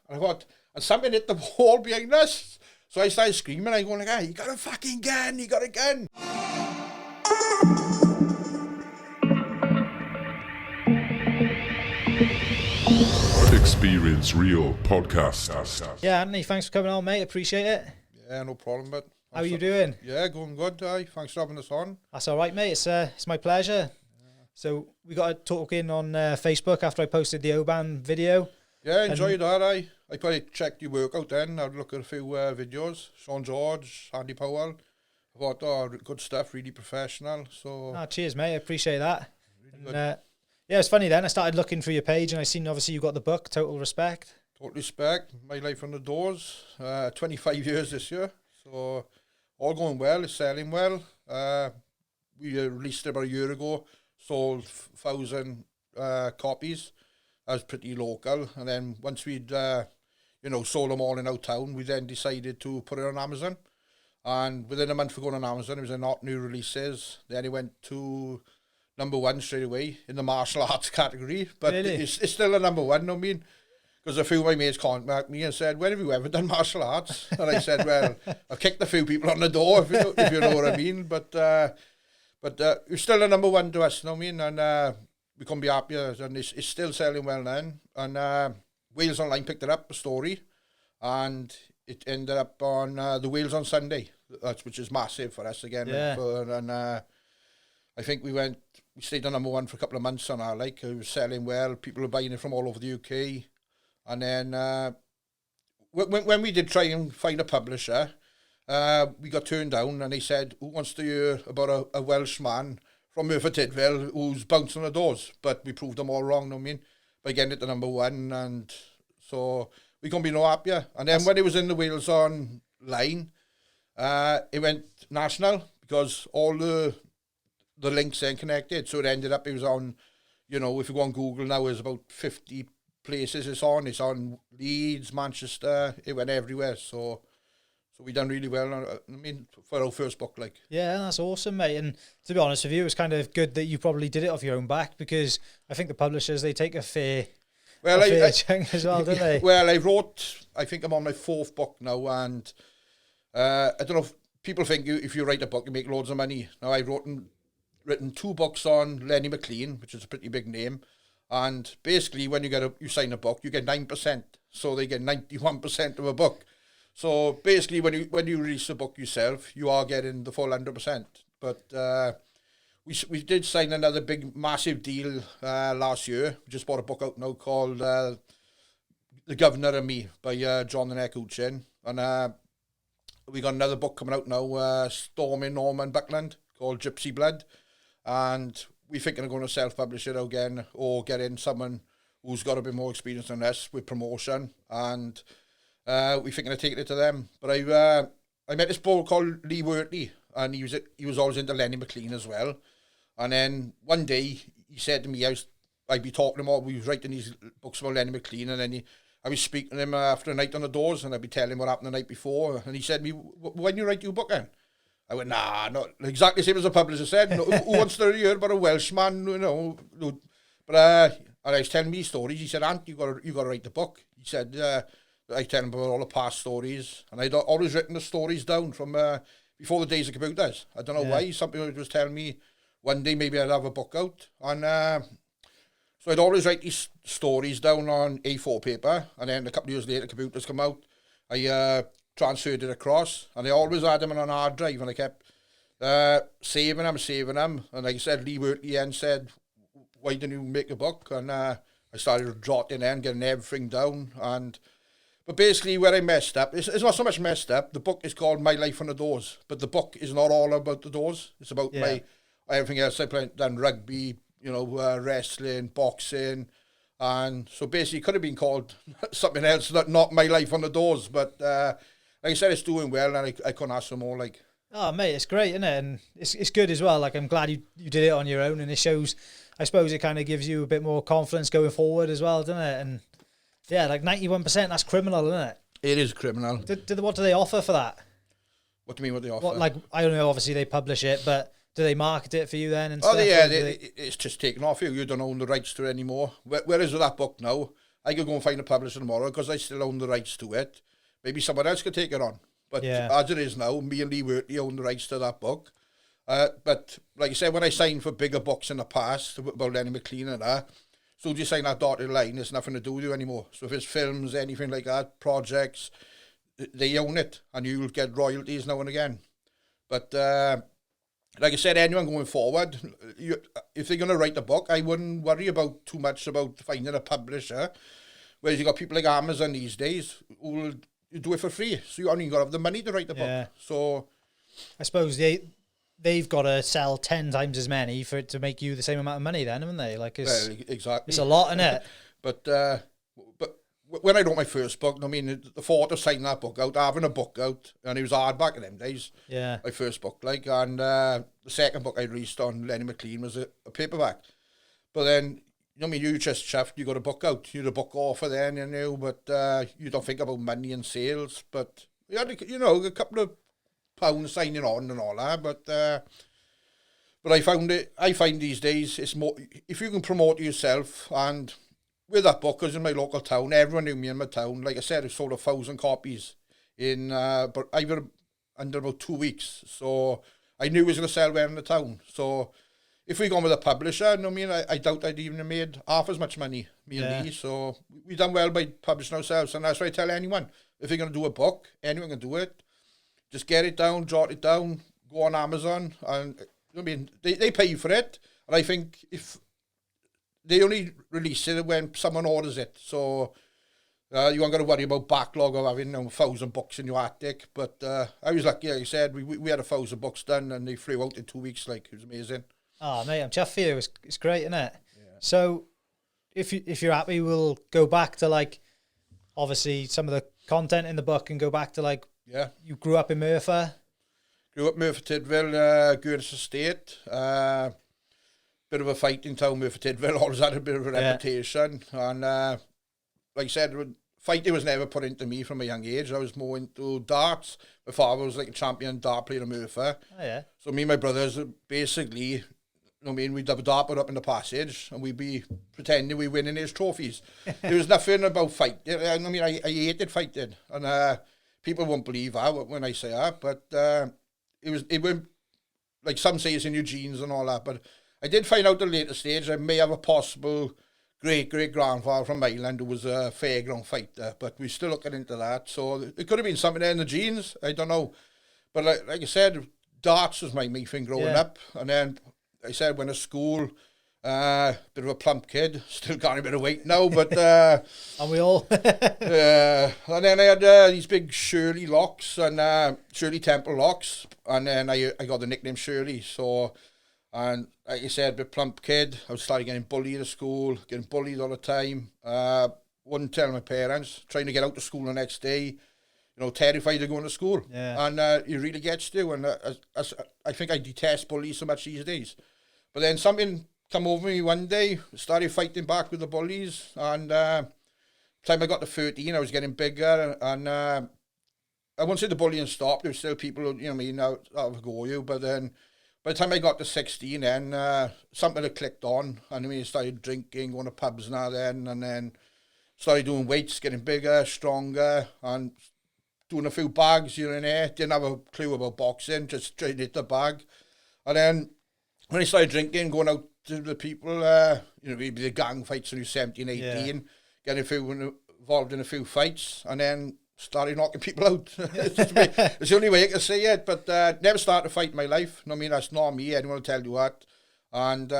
And I thought, and something hit the wall behind us. So I started screaming. I going like, "Hey, you got a fucking gun! You got a gun!" Experience Real podcast. Yeah, Anthony, thanks for coming on, mate. Appreciate it. Yeah, no problem. But how are you doing? Yeah, going good. Thanks for having us on. That's all right, mate. It's my pleasure. So we got talking on Facebook after I posted the O-Band video. Yeah, enjoyed that. I probably checked your work out then. I'd look at a few videos. Sean George, Andy Powell. I thought, oh, good stuff, really professional. So. Cheers, mate. I appreciate that. Really and, yeah, it's funny then. I started looking through your page and I seen obviously you got the book, Total Respect. Total Respect, My Life on the Doors. 25 years this year. So all going well. It's selling well. We released it about a year ago. Sold 1,000 copies. That was pretty local. And then once we'd, sold them all in our town, we then decided to put it on Amazon. And within a month of going on Amazon, it was in hot new releases. Then it went to #1 straight away in the martial arts category. But really? it's still a #1, I mean. Because a few of my mates contacted me and said, "When have you ever done martial arts?" And I said, "Well, I've kicked a few people on the door, if you know what I mean. But it's still a #1 to us, you know what I mean? And we couldn't be happier. And it's still selling well then. And Wales Online picked it up, the story. And it ended up on the Wales on Sunday, which is massive for us again. Yeah. And I think we stayed on #1 for a couple of months on our, it was selling well. People were buying it from all over the UK. And then when we did try and find a publisher, we got turned down and they said, "Who wants to hear about a Welsh man from Merthyr Tydfil who's bouncing the doors?" But we proved them all wrong, I mean, by getting it to #1. And so we couldn't be no happier. And then when it was in the Wales Online, it went national because all the links then connected. So it ended up, it was on, if you go on Google now, there's about 50 places it's on Leeds, Manchester, it went everywhere, so we done really well, for our first book, Yeah, that's awesome, mate. And to be honest with you, it was kind of good that you probably did it off your own back, because I think the publishers, they take a fair chunk as well, don't they? Well, I think I'm on my 4th book now, and I don't know if people think if you write a book, you make loads of money. Now, I've written 2 books on Lenny McLean, which is a pretty big name. And basically, when you sign a book, you get 9%. So they get 91% of a book. So basically, when you release a book yourself, you are getting the full 100%. But we did sign another big, massive deal last year. We just bought a book out now called The Governor and Me by John the Neck Uchin. And we got another book coming out now, Storming Norman Buckland, called Gypsy Blood. And we thinking of going to self-publish it again, or get in someone who's got a bit more experience than us with promotion, and we thinking of taking it to them. But I met this bloke called Lee Wortley, and he was always into Lenny McLean as well. And then one day he said to me, I'd be talking to him all, we was writing these books about Lenny McLean, and then I was speaking to him after a night on the doors, and I'd be telling him what happened the night before, and he said to me, "When you write your book then?" I went, "Nah, not exactly the same as the publisher said. No, who wants to hear about a Welshman, But and I was telling me stories. He said, "Ant, you got to write the book." He said, I tell him about all the past stories, and I'd always written the stories down from before the days of computers. I don't know why. Something was telling me one day maybe I'd have a book out, and so I'd always write these stories down on A4 paper, and then a couple of years later, computers come out. I transferred it across, and I always had them on an hard drive, and I kept saving them, and like I said, Lee Wortley said, "Why didn't you make a book?" And I started jotting in, getting everything down, but basically where I messed up, it's not so much messed up, the book is called My Life on the Doors, but the book is not all about the doors, it's about everything else. I've done rugby, wrestling, boxing, and so basically it could have been called something else, not My Life on the Doors, but like I said, it's doing well, and I couldn't ask for more, Oh, mate, it's great, isn't it? And it's good as well. I'm glad you did it on your own, and it shows, I suppose it kind of gives you a bit more confidence going forward as well, doesn't it? And yeah, 91%, that's criminal, isn't it? It is criminal. What do they offer for that? What do you mean, what they offer? I don't know, obviously they publish it, but do they market it for you then? And stuff? It's just taken off you. You don't own the rights to it anymore. Whereas with that book now, I could go and find a publisher tomorrow because I still own the rights to it. Maybe someone else could take it on. But as it is now, me and Lee Wortley own the rights to that book. But like I said, when I signed for bigger books in the past about Lenny McLean and that, so you sign that dotted line, it's nothing to do with you anymore. So if it's films, anything like that, projects, they own it, and you'll get royalties now and again. But like I said, anyone going forward, if they're going to write a book, I wouldn't worry about too much about finding a publisher. Whereas you got people like Amazon these days who will do it for free, so you only got to have the money to write the book. So I suppose they've got to sell 10 times as many for it to make you the same amount of money then, haven't they? Like exactly. It's a lot, isn't it? But when I wrote my first book, I mean, the thought of signing that book out, having a book out, and it was hard back in them days. Yeah. My first book, and the second book I released on Lenny McLean was a paperback. But then, you just chuffed, you got a book out, you're a book author then, but you don't think about money and sales. But you had, a couple of pounds signing on and all that. But I find these days it's more, if you can promote yourself, and with that book, because in my local town, everyone knew me in my town. Like I said, I sold 1,000 copies in but under about 2 weeks. So I knew it was going to sell well in the town. So if we gone with a publisher, I doubt I'd even have made half as much money, me and Lee. So we done well by publishing ourselves. And that's why I tell anyone, if you're going to do a book, anyone can do it. Just get it down, jot it down, go on Amazon. And they pay you for it. And I think if they only release it when someone orders it. So you aren't going to worry about backlog of having 1,000 books in your attic. But I was lucky, like I said, we had 1,000 books done and they flew out in 2 weeks. It was amazing. Oh, mate, I'm chuffed for you. It's great, isn't it? Yeah. So if you're happy, we'll go back to obviously some of the content in the book and go back to you grew up in Merthyr. Grew up in Merthyr Tydfil, Gurnis Estate. Bit of a fighting town, Merthyr Tydfil, always had a bit of a reputation. And like I said, fighting was never put into me from a young age. I was more into darts. My father was like a champion dart player in Merthyr. Oh, yeah. So me and my brothers, basically, we'd have a dartboard up in the passage and we'd be pretending we winning his trophies. There was nothing about fighting. I hated fighting. And people won't believe that when I say that. But it went, like some say it's in your genes and all that, but I did find out at a later stage I may have a possible great-great-grandfather from Ireland who was a fairground fighter, but we're still looking into that. So it could have been something there in the genes, I don't know. But like I said, darts was my main thing growing up. And then I said, went to school, bit of a plump kid, still got a bit of weight now, but... and we all... and then I had these big Shirley locks, and Shirley Temple locks, and then I got the nickname Shirley, so... And like I said, a bit plump kid. I was starting getting bullied at school, getting bullied all the time. Wouldn't tell my parents, trying to get out to school the next day, terrified of going to school. Yeah. And it really gets to. And I think I detest bullies so much these days. But then something come over me one day, started fighting back with the bullies. And by the time I got to 13, I was getting bigger. And I won't say the bullying stopped. There were still people who, now that'll go you. But then... By the time I got to 16, then something had clicked on, and I started drinking, going to pubs now then, and then started doing weights, getting bigger, stronger, and doing a few bags here and there. Didn't have a clue about boxing, just straight hit the bag. And then when I started drinking, going out to the people, maybe the gang fights when you're 17, 18, getting involved in a few fights, and then started knocking people out. It's the only way I can say it, but never started a fight in my life. That's not me, anyone will tell you that. And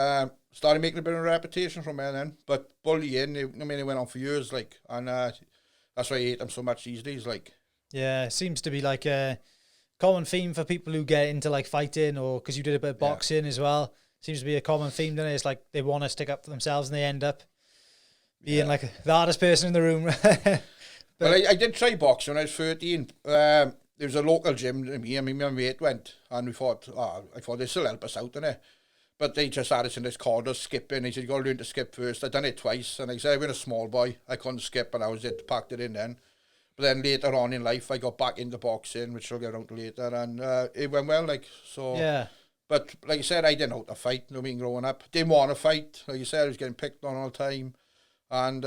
started making a bit of a reputation from there then. But bullying, it went on for years, and that's why I hate them so much these days, Yeah, it seems to be a common theme for people who get into fighting, or because you did a bit of boxing as well. Seems to be a common theme, doesn't it? It's they want to stick up for themselves and they end up being the hardest person in the room. Well, I did try boxing when I was 13. There was a local gym to me, and my mate went, and I thought this will help us out, innit? But they just had us in this corner skipping. He said, you got to learn to skip first. I'd done it twice, and I said, I've been a small boy. I couldn't skip, and I was it, packed it in then. But then later on in life, I got back into boxing, which I'll get around to later, and it went well, so... Yeah. But like I said, I didn't know how to fight, growing up. Didn't want to fight. Like you said, I was getting picked on all the time. And...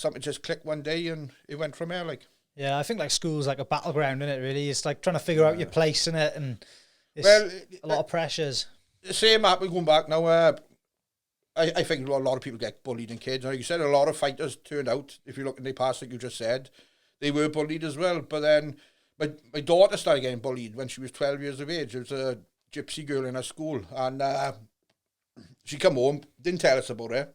something just clicked one day and it went from there, like. Yeah, I think like school's like a battleground, isn't it, really? It's like trying to figure out your place in it, and it's a lot of pressures. The same happened going back now. I think a lot of people get bullied in kids. Like you said, a lot of fighters turned out, if you look in their past, like you just said, they were bullied as well. But then my daughter started getting bullied when she was 12 years of age. There was a gypsy girl in her school, and she come home, didn't tell us about it,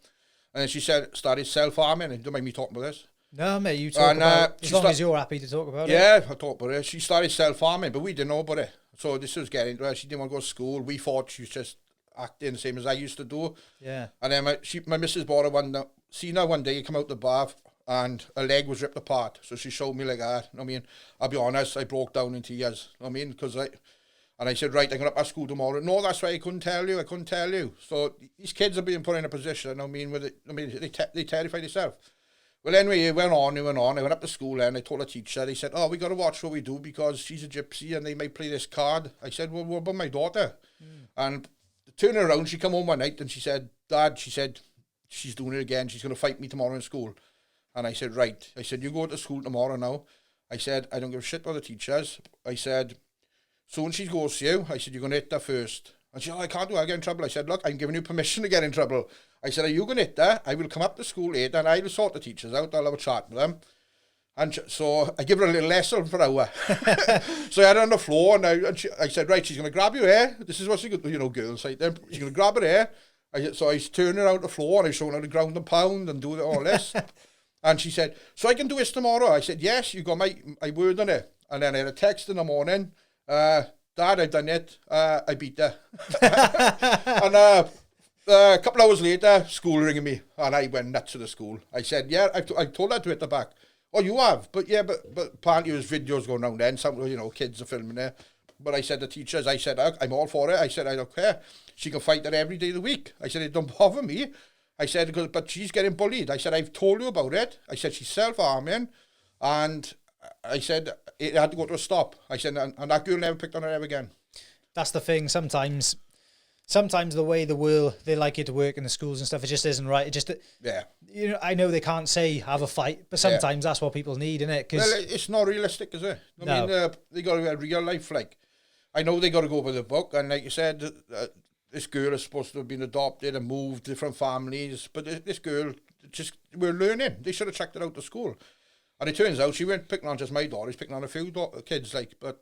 and then she started self-harming. And don't mind me talking about this. No, mate, you talk about as long as you're happy to talk about it. Yeah, I talked about it. She started self-harming, but we didn't know about it. So this was getting to her. She didn't want to go to school. We thought she was just acting the same as I used to do. Yeah. And then my missus bought her seen her one day, come out the bath, and her leg was ripped apart. So she showed me like that. I mean, I'll be honest, I broke down in tears. I mean, because I said, right, I'm going up at school tomorrow. No, that's why I couldn't tell you. So these kids are being put in a position, they terrify themselves. Well, anyway, it went on. I went up to school and I told the teacher, they said, oh, we got to watch what we do because she's a gypsy and they might play this card. I said, well, what about my daughter? And turning around, she come home one night and she said, Dad, she's doing it again. She's going to fight me tomorrow in school. And I said, right. I said, you go to school tomorrow now. I said, I don't give a shit about the teachers. I said, so when she goes to you, I said, you're going to hit her first. And she said, oh, I can't do it, I get in trouble. I said, look, I'm giving you permission to get in trouble. I said, are you going to hit her? I will come up to school later and I will sort the teachers out. I'll have a chat with them. And so I give her a little lesson for an hour. So I had her on the floor and I said, right, she's going to grab your hair. This is what she got, girls like them. She's going to grab her hair. So I turned her out the floor and I showed her the ground and pound and do all this. And she said, so I can do this tomorrow? I said, yes, you got my word on it. And then I had a text in the morning. Dad, I've done it. I beat her. And a couple hours later, school ringing me, and I went nuts to the school. I said, yeah, I told her to hit the back. Oh, you have? But apparently there's videos going around then. Some, kids are filming there. But I said to teachers, I said, I'm all for it. I said, I don't care. She can fight her every day of the week. I said, it don't bother me. I said, but she's getting bullied. I said, I've told you about it. I said, she's self-harming. And I said, it had to go to a stop. I said, and that girl never picked on her ever again. That's the thing. Sometimes the way the world, they like it to work in the schools and stuff, it just isn't right. It just, yeah. I know they can't say have a fight, but sometimes that's what people need, isn't it? Well, it's not realistic, is it? I mean, they got to have real life. Like, I know they got to go by the book, and like you said, this girl is supposed to have been adopted and moved different families, but this girl we're learning. They should have checked it out to school. And it turns out she weren't picking on just my daughter, she's picking on a few kids, like, but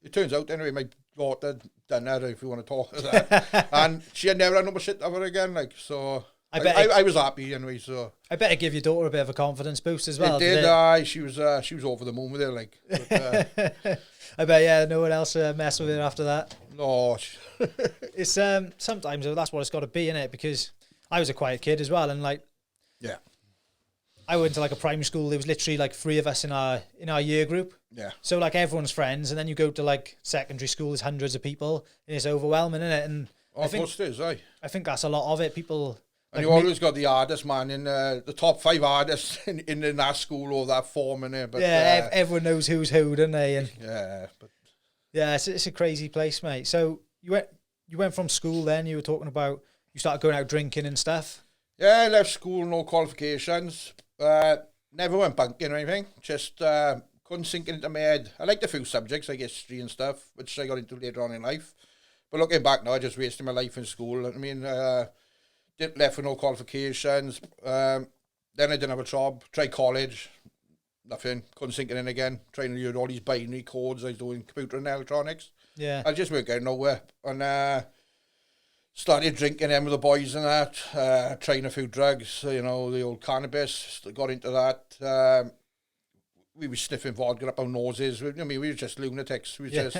it turns out anyway, my daughter done that, if you want to talk to that. And she had never had no more shit of her again, like, so I was happy anyway, so. I better give your daughter a bit of a confidence boost as well. It did, she was over the moon with it, like. But, I bet, yeah, no one else messed with it after that. No. It's, sometimes that's what it's got to be, innit? Because I was a quiet kid as well, and like, yeah. I went to like a primary school. There was literally like 3 of us in our year group. Yeah. So like everyone's friends, and then you go to like secondary school. There's hundreds of people, and it's overwhelming, isn't it? And I think that's a lot of it. People. And you always got the hardest man in the top 5 hardest in that school or that form in there. But yeah, everyone knows who's who, don't they? And yeah, but yeah, it's a crazy place, mate. So you went from school. Then you were talking about you started going out drinking and stuff. Yeah, I left school, no qualifications. Never went banking or anything. Just couldn't sink it into my head. I liked a few subjects like history and stuff, which I got into later on in life. But looking back now, I just wasted my life in school. I mean, didn't left with no qualifications. Then I didn't have a job. Tried college, nothing. Couldn't sink it in again. Trying to use all these binary codes. I was doing computer and electronics. Yeah. I just weren't getting nowhere. And started drinking them with the boys and that, trying a few drugs, the old cannabis, got into that. We were sniffing vodka up our noses. We were just lunatics. We were just...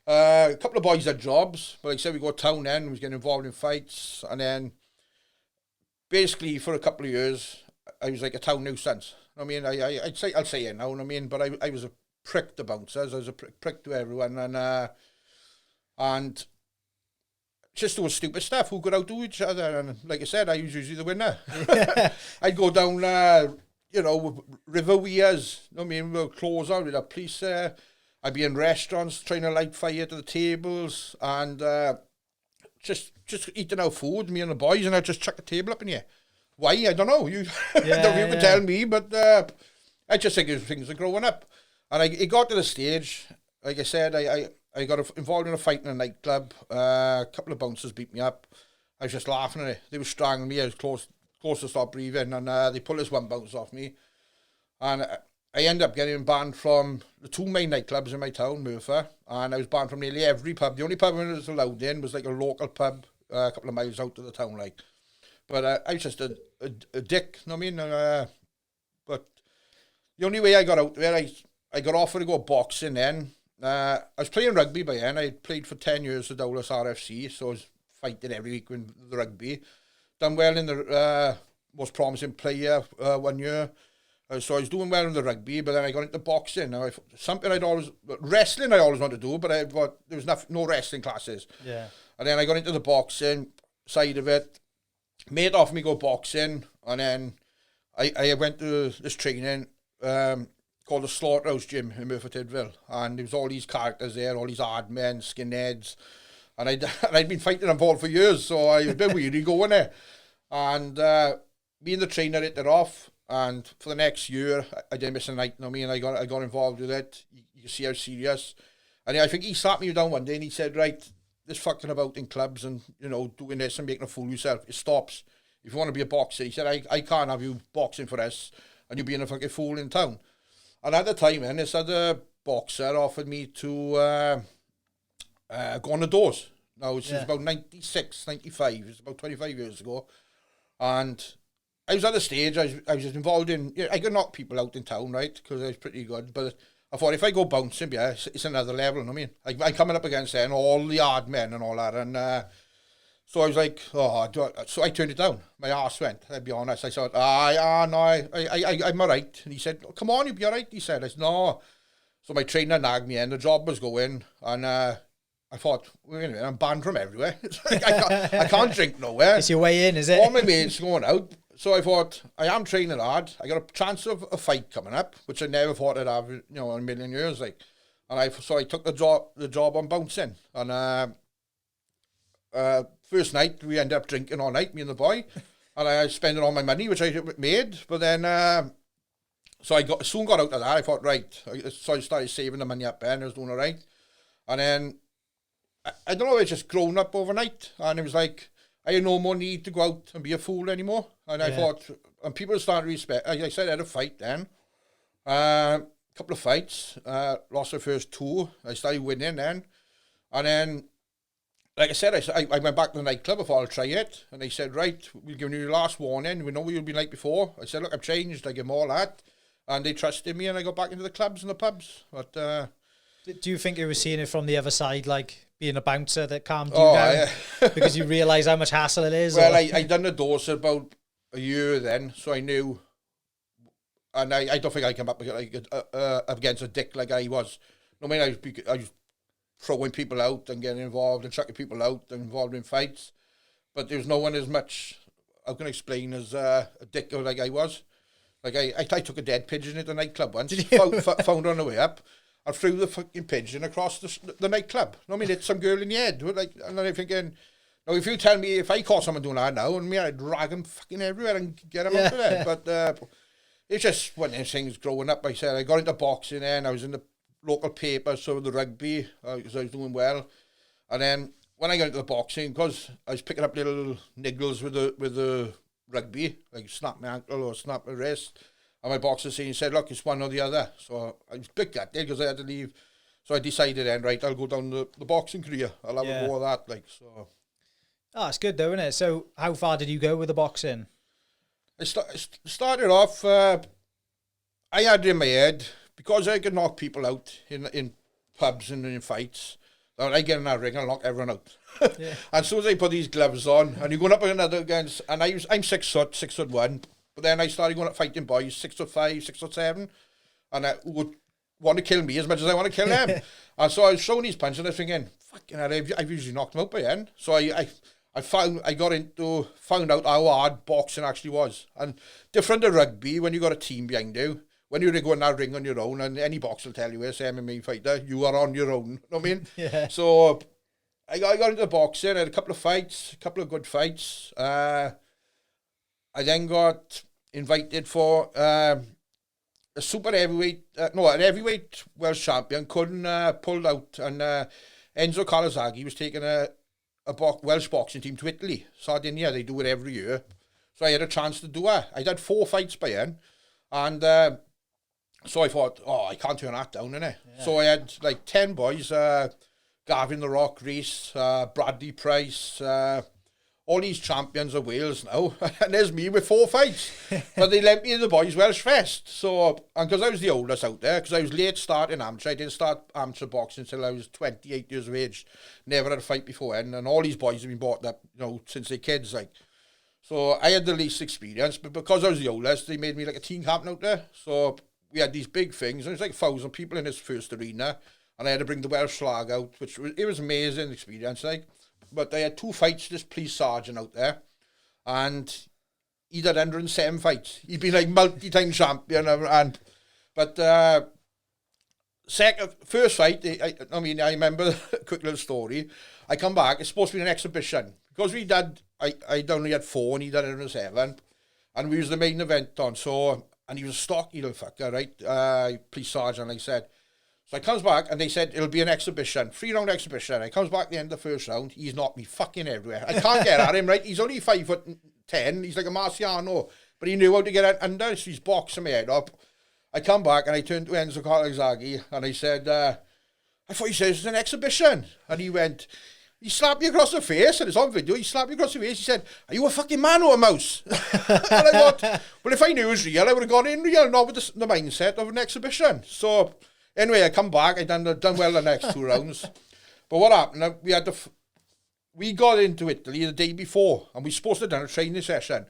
a couple of boys had jobs, but like I said, we got town then, we was getting involved in fights, and then basically for a couple of years, I was like a town nuisance. I mean, I'll say it now, but I was a prick to bouncers, I was a prick to everyone, and just doing stupid stuff, who could outdo each other, and like I said, I was usually the winner. I'd go down, river weirs, with clothes on, with a police there. I'd be in restaurants trying to light fire to the tables, and just eating our food, me and the boys, and I'd just chuck the table up in here. Why? I don't know. You don't even tell me, but I just think things are growing up. And it got to the stage, like I said, I got involved in a fight in a nightclub. A couple of bouncers beat me up. I was just laughing at it. They were strangling me. I was close to stop breathing, and they pulled this one bouncer off me. And I ended up getting banned from the 2 main nightclubs in my town, Merthyr, and I was banned from nearly every pub. The only pub I was allowed in was like a local pub a couple of miles out of the town, like. But I was just a dick, you know what I mean? But the only way I got out there, I got offered to go boxing then. I was playing rugby by then. I played for 10 years at Dowlais RFC, so I was fighting every week with the rugby. Done well in the most promising player 1 year. So I was doing well in the rugby, but then I got into boxing. Now, wrestling I always wanted to do, but there was no wrestling classes. Yeah. And then I got into the boxing side of it. Mate offered me go boxing, and then I went to this training called the Slaughterhouse Gym in Merthyr Tydfil, and there was all these characters there, all these hard men, skinheads, and I'd been fighting them all for years, so I was a bit weary going there. And me and the trainer hit it off, and for the next year, I didn't miss a night, you know what I mean? I got involved with it. You can see how serious. And I think he sat me down one day and he said, right, this fucking about in clubs and, you know, doing this and making a fool of yourself, it stops. If you want to be a boxer, he said, I can't have you boxing for us and you being a fucking fool in town. And at the time, this other boxer offered me to go on the doors. Now, this is about 96, 95, it's about 25 years ago. And I was at the stage, I was involved in, I could knock people out in town, right, because I was pretty good, but I thought if I go bouncing, it's another level, you know what I mean? I'm coming up against then all the hard men and all that, and so I was like, so I turned it down. My arse went, I'll be honest. I thought, I'm all right. And he said, come on, you'll be all right. He said, I said, no. So my trainer nagged me in, the job was going, and I thought, wait a minute, I'm banned from everywhere. It's like, I can't drink nowhere. It's your way in, is it? All my mates going out. So I thought, I am training hard. I got a chance of a fight coming up, which I never thought I'd have, in a million years. Like, and so I took the job on bouncing. And first night, we ended up drinking all night, me and the boy. And I spending all my money, which I made. But then, so I soon got out of that. I thought, right. So I started saving the money up there, and I was doing all right. And then, I don't know, it's just grown up overnight. And it was like, I had no more need to go out and be a fool anymore. And I thought, and people started to respect. Like I said, I had a fight then. Couple of fights. Lost the first 2. I started winning then. And then, like I said, I went back to the nightclub. I thought I'll try it. And they said, right, we'll give you your last warning. We know where you'll be like before. I said, look, I've changed. I give them all that. And they trusted me and I got back into the clubs and the pubs. But do you think you were seeing it from the other side, like being a bouncer that calmed you down? Yeah. Because you realise how much hassle it is? Well, I done the doors about a year then, so I knew. And I don't think I came up against a dick like I was. I mean, I was throwing people out and getting involved and chucking people out and involved in fights. But there's no one as much, how can I explain, as a dick like I was. Like, I took a dead pigeon at the nightclub once, found her on the way up. I threw the fucking pigeon across the nightclub. I mean, hit some girl in the head. Like, and then I'm thinking, now if you tell me, if I caught someone doing that now, and me, I'd drag him fucking everywhere and get him out of there. But it's just one of those things growing up. Like I said, I got into boxing then. I was in the local paper, so the rugby, because I was doing well. And then when I got into the boxing, because I was picking up little niggles with the rugby, like snap my ankle or snap my wrist. And my boxer said, look, it's one or the other. So I was big that day because I had to leave. So I decided then, right, I'll go down the boxing career. I'll have a go of that. Like, so. Oh, it's good though, isn't it? So how far did you go with the boxing? I started off, I had it in my head, because I could knock people out in pubs and in fights, that I get in that ring, I'll knock everyone out. Yeah. And as soon as I put these gloves on, and you're going up another against, and I'm 6 foot, 6'1", but then I started going up fighting boys, 6'5", 6'7", and would want to kill me as much as I want to kill them. And so I was throwing these punches and I was thinking, fucking hell, I've usually knocked them out by then. So I found out how hard boxing actually was. And different to rugby, when you got a team behind you, when you're going in that ring on your own, and any boxer will tell you, as MMA fighter, you are on your own. You know what I mean? Yeah. So I got into boxing, I had a couple of fights, a couple of good fights. I then got invited for a super heavyweight, an heavyweight world champion couldn't pull out, and Enzo Calzaghe was taking a Welsh boxing team to Italy, Sardinia. They do it every year. So I had a chance to do it. I did 4 fights by then. And so I thought, I can't turn that down, innit? Yeah. So I had like 10 boys, Gavin the Rock, Reese, Bradley Price, all these champions of Wales now. And there's me with 4 fights. But they lent me the boys Welsh Fest. So, and because I was the oldest out there, because I was late starting amateur, I didn't start amateur boxing until I was 28 years of age. Never had a fight before then. And all these boys have been brought up, since they're kids, like. So I had the least experience, but because I was the oldest, they made me like a team captain out there. So we had these big things, and it was like 1,000 people in this first arena, and I had to bring the Welsh flag out, it was amazing experience, like. But I had 2 fights, this police sergeant out there, and he did 107 fights. He'd been like multi-time champion, but first fight, I remember a quick little story. I come back, it's supposed to be an exhibition. Because I'd only had 4 and he did 107, and we was the main event on, and he was a stocky little fucker, right? Police sergeant, like I said. So I comes back, and they said, it'll be an exhibition, 3-round exhibition. I comes back at the end of the first round, he's knocked me fucking everywhere. I can't get at him, right? He's only 5'10", he's like a Marciano, but he knew how to get under, so he's boxing my head up. I come back, and I turned to Enzo Calzaghe, and I said, I thought he said it's an exhibition. And he went... He slapped me across the face, and it's on video, he slapped me across the face, he said, are you a fucking man or a mouse? And I thought, well, if I knew it was real, I would have gone in real, not with the mindset of an exhibition. So, anyway, I come back, I done well the next 2 rounds. But what happened, we got into Italy the day before, and we were supposed to have done a training session,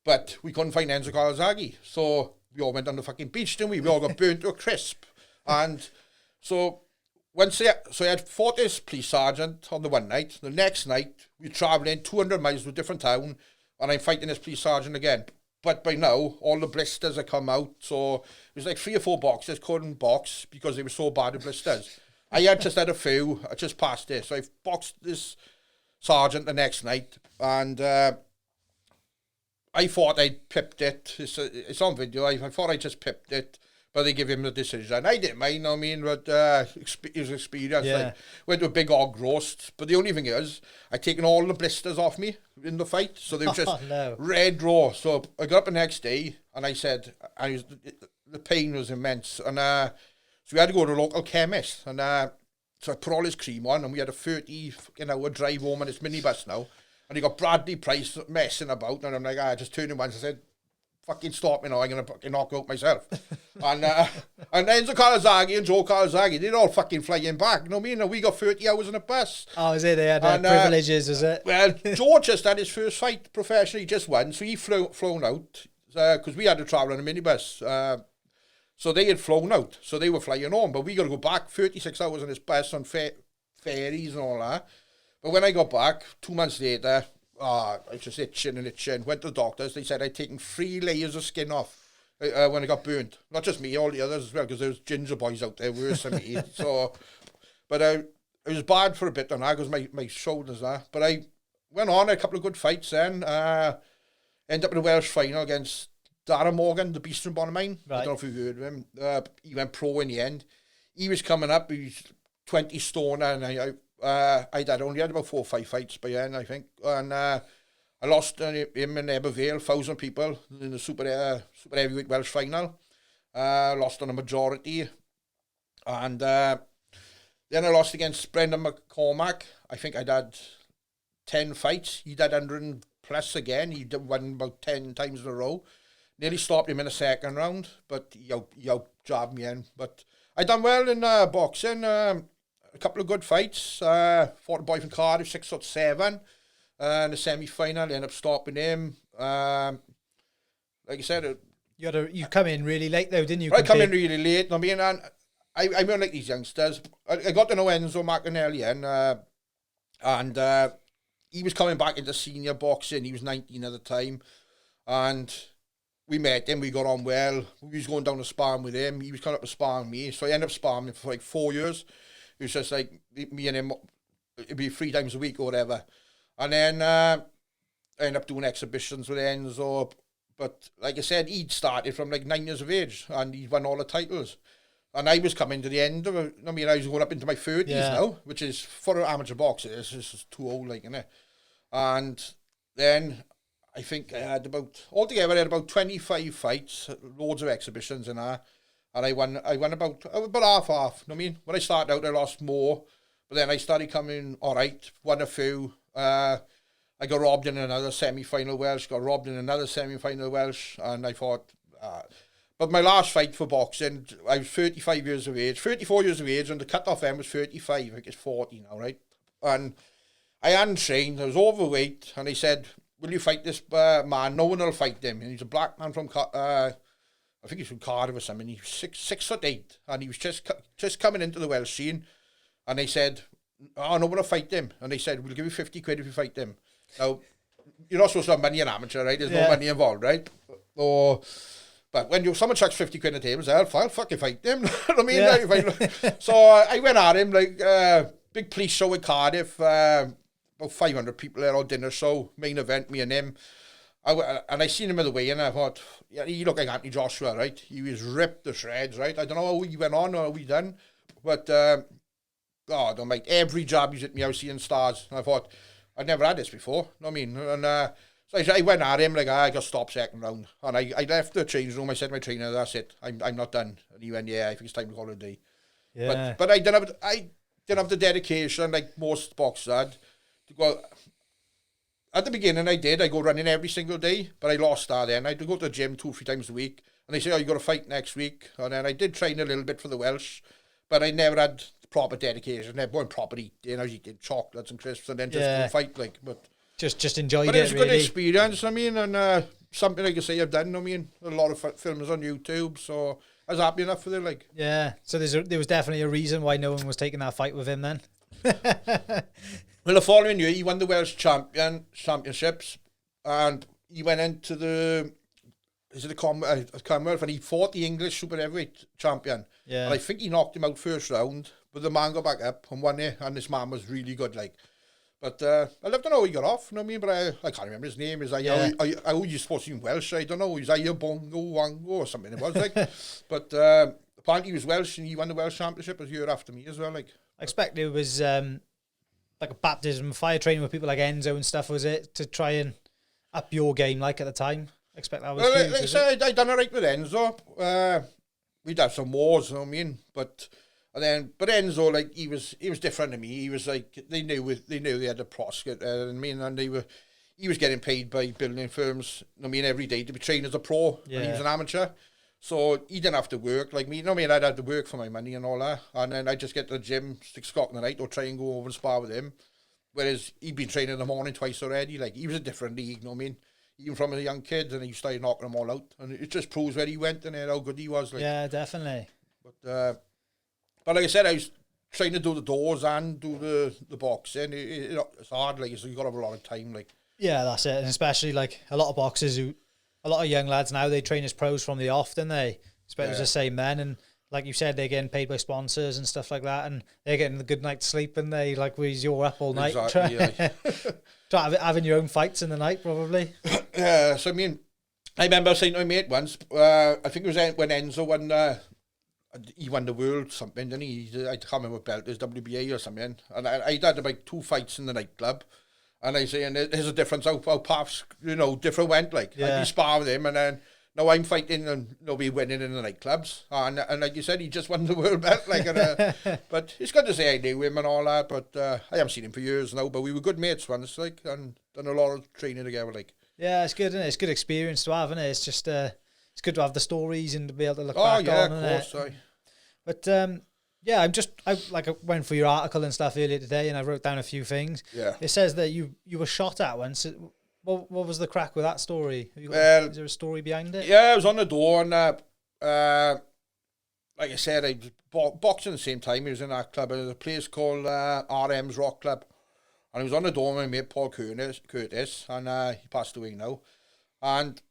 but we couldn't find Enzo Calzaghe. So, we all went on the fucking beach, didn't we? We all got burnt to a crisp. And so... I had fought this police sergeant on the one night. The next night, we were travelling 200 miles to a different town, and I'm fighting this police sergeant again. But by now, all the blisters had come out, so it was like 3 or 4 boxers couldn't box because they were so bad at blisters. I had just had a few. I just passed it. So I boxed this sergeant the next night, and I thought I'd pipped it. It's on video. I thought I just pipped it. But they give him the decision. I didn't mind, but it was experience. Yeah. Like, went to a big hog roast. But the only thing is, I'd taken all the blisters off me in the fight. So they were just red raw. So I got up the next day, and I said, the pain was immense. And so we had to go to a local chemist. And so I put all his cream on, and we had a 30-hour drive home on this minibus now. And he got Bradley Price messing about. And I'm like, I just turned him once and said, fucking stop me now, I'm going to fucking knock out myself. and Enzo Calzaghe and Joe Calzaghe, they're all fucking flying back. You know what I mean? We got 30 hours in a bus. Oh, is it? They had privileges, is it? Well, Joe just had his first fight professionally, just won, so he flown out, because we had to travel in a minibus. So they had flown out, so they were flying home, but we got to go back 36 hours on this bus on ferries and all that. But when I got back, 2 months later, I was just itching. Went to the doctors. They said I'd taken 3 layers of skin off when I got burnt. Not just me, all the others as well, because there was ginger boys out there worse than me. So, but it was bad for a bit on that because my shoulders there. But I went on a couple of good fights then. Ended up in a Welsh final against Darren Morgan, the beast from Bonamine. Right. I don't know if you've heard of him. He went pro in the end. He was coming up. He was 20 stone, and I only had about 4 or 5 fights by then, I think, and I lost him in Ebervale, 1,000 people in the super heavyweight Welsh final. Lost on a majority, and then I lost against Brendan McCormack. I think I'd had 10 fights. He did 100 plus again. He won about 10 times in a row. Nearly stopped him in the second round, but he out-jabbed me in. But I done well in boxing. A couple of good fights. Fought a boy from Cardiff, 6'7", in the semi-final. Ended up stopping him. Like I said, you come in really late though, didn't you? I come in really late. I mean, and I mean, like these youngsters. I got to know Enzo McAnally, and he was coming back into senior boxing. He was 19 at the time, and we met him. We got on well. We was going down to sparring with him. He was coming up to sparring me, so I ended up sparring him for like 4 years. It was just like me and him, it'd be 3 times a week or whatever. And then I ended up doing exhibitions with Enzo. But like I said, he'd started from like 9 years of age and he won all the titles. And I was coming to the end of it. I mean, I was going up into my 30s now, which is, for an amateur boxer, this is too old, like, innit? And then I think altogether I had about 25 fights, loads of exhibitions and that. And I won about half. You know what I mean? When I started out, I lost more. But then I started coming all right, won a few. I got robbed in another semi-final Welsh, got robbed in another semi-final Welsh, and I thought... but my last fight for boxing, I was 34 years of age, and the cut-off end was 35, I think it's 40 now, right? And I hadn't trained, I was overweight, and he said, will you fight this man? No one will fight him. And he's a black man from, I think he's from Cardiff or something, he was 6'8", and he was just coming into the Welsh scene, and they said, oh, no one will fight him. And they said, we'll give you 50 quid if you fight him. Now, you're not supposed to have money in amateur, right? There's no money involved, right? But when someone chucks 50 quid at him, I'll fucking fight them. You know what I mean? Yeah. So I went at him, like, big police show in Cardiff, about 500 people there, all dinner show, main event, me and him. And I seen him in the way, and I thought, yeah, he looked like Anthony Joshua, right? He was ripped to shreds, right? I don't know how he went on or how he done, but, God, I'm like, every jab he's hit me, I was seeing stars. And I thought, I'd never had this before, you know what I mean? And so I went at him, like, I got stopped second round. And I left the change room, I said to my trainer, that's it, I'm not done. And he went, yeah, I think it's time to call it a day. Yeah. But I didn't have the dedication, like most boxers had, to go. At the beginning, I go running every single day, but I lost that then. I had to go to the gym 2 or 3 times a week. And they say, oh, you got to fight next week. And then I did train a little bit for the Welsh, but I never had proper dedication. Never went proper eating. I was eating chocolates and crisps and then just go fight, like, but just enjoyed it. But it was a good experience, I mean, and something like I say I've done, I mean, a lot of films on YouTube, so I was happy enough with it, like. Yeah, so there was definitely a reason why no one was taking that fight with him then. Well, the following year, he won the Welsh Championships, and he went into the Commonwealth, and he fought the English super heavyweight champion. Yeah. And I think he knocked him out first round, but the man got back up and won it, and this man was really good, like. But I'd love to know how he got off, you know what I mean? But I can't remember his name. Is how you supposed to be Welsh? I don't know. He's either Bongo, Wango, or something it was, like. But apparently he was Welsh, and he won the Welsh Championship a year after me as well, like. I expect it was like a baptism of fire, training with people like Enzo and stuff, was it? To try and up your game, like, at the time? I expect that was huge, like I said, I done it right with Enzo. We'd have some wars, you know what I mean? But Enzo, like, he was different to me. He was like, they knew they had a prosecute, I mean, and he was getting paid by building firms, I mean, every day to be trained as a pro, and he was an amateur. So he didn't have to work like me. You know what I mean? I'd have to work for my money and all that. And then I'd just get to the gym 6 o'clock in the night or try and go over and spar with him. Whereas he'd been training in the morning twice already. Like, he was a different league, you know what I mean? Even from a young kid, and he started knocking them all out. And it just proves where he went and how good he was. Like. Yeah, definitely. But like I said, I was trying to do the doors and do the boxing. It's hard, like, so you got to have a lot of time, like. Yeah, that's it. And especially, like, a lot of young lads now, they train as pros from the off, don't they? Especially the same men. And like you said, they're getting paid by sponsors and stuff like that. And they're getting a good night's sleep, and they, like, whereas you're up all night. Exactly, try having your own fights in the night, probably. Yeah, so I mean, I remember saying to my mate once, I think it was when Enzo won, he won the world something, didn't he? I can't remember what belt, it was WBA or something. And I'd had about 2 fights in the nightclub. And I say, and there's a difference how paths, you know, different went, like. Yeah. I'd be spar with him, and then now I'm fighting and nobody winning in the nightclubs. And like you said, he just won the world belt, like. But it's good to say I knew him and all that, but I haven't seen him for years now, but we were good mates once, like, and done a lot of training together, like. Yeah, it's good, isn't it? It's good experience to have, isn't it? It's just, it's good to have the stories and to be able to look back on, of course, sorry. But, yeah, I went through your article and stuff earlier today, and I wrote down a few things. Yeah. It says that you were shot at once. What was the crack with that story? Is there a story behind it? Yeah, I was on the door, and like I said, I was boxing at the same time. He was in that club. There was a place called RM's Rock Club, and I was on the door with my mate Paul Curtis, and he passed away now. And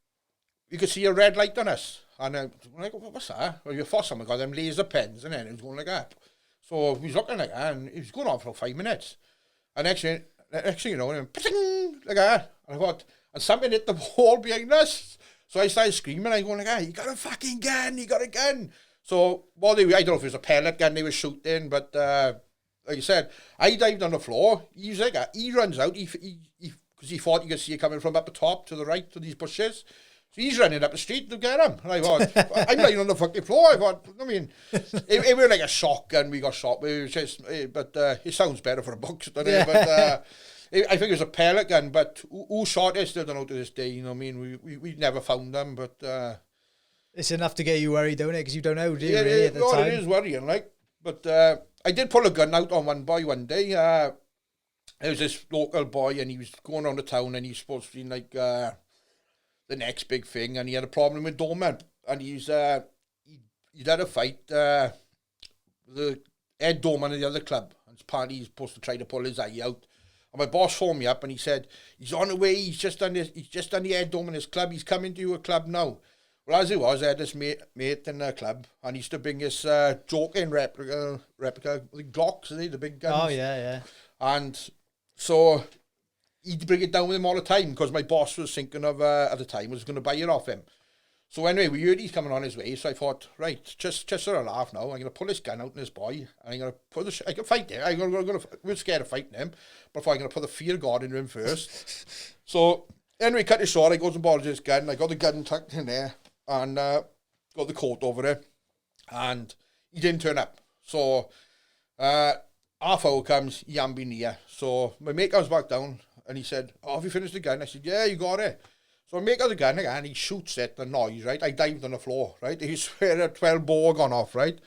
you could see a red light on us. And I'm like, what's that? Well, you thought someone got them laser pens, and then it was going like that. So he was looking like that, and it was going on for 5 minutes. And next thing you know, like that. And I thought, and something hit the wall behind us. So I started screaming. I going like, "Hey, you got a fucking gun! You got a gun!" So I don't know if it was a pellet gun they were shooting, but like I said, I dived on the floor. He's like, he runs out. Because he thought you could see it coming from up the top to the right to these bushes. So he's running up the street to get him. And I thought, I'm lying on the fucking floor. I thought, it was like a shotgun we got shot with. It was just, but it sounds better for a box, doesn't it? But I think it was a pellet gun, but who shot it, still don't know to this day. You know what I mean? We never found them, but... it's enough to get you worried, don't it? Because you don't know, do you, yeah, really, at the time? It is worrying, like. But I did pull a gun out on one boy one day. There was this local boy, and he was going around the town, and he was supposed to be like the next big thing, and he had a problem with doorman, and he'd had a fight. The head doorman of the other club, and apparently he's supposed to try to pull his eye out. And my boss phoned me up, and he said he's on the way. He's just done the head doorman of his club. He's coming to your club now. Well, as it was, I had this mate in the club, and he used to bring this joking replica the Glocks, the big guns. Oh, yeah. And so he'd bring it down with him all the time, because my boss was thinking of, at the time, was going to buy it off him. So anyway, we heard he's coming on his way, so I thought, right, just for a laugh now, I'm going to pull this gun out in this boy, and I'm going to put I can fight him. We're scared of fighting him, but I'm going to put the fear of God into him first. So anyway, cut it short, I goes and borrows this gun, I got the gun tucked in there, and got the coat over it, and he didn't turn up. So half hour comes, he hadn't been here. So my mate comes back down, and he said, "Oh, have you finished the gun?" I said, "Yeah, you got it." So I make out the gun again, and he shoots it, the noise, right? I dived on the floor, right? He swear a 12 bore gone off, right?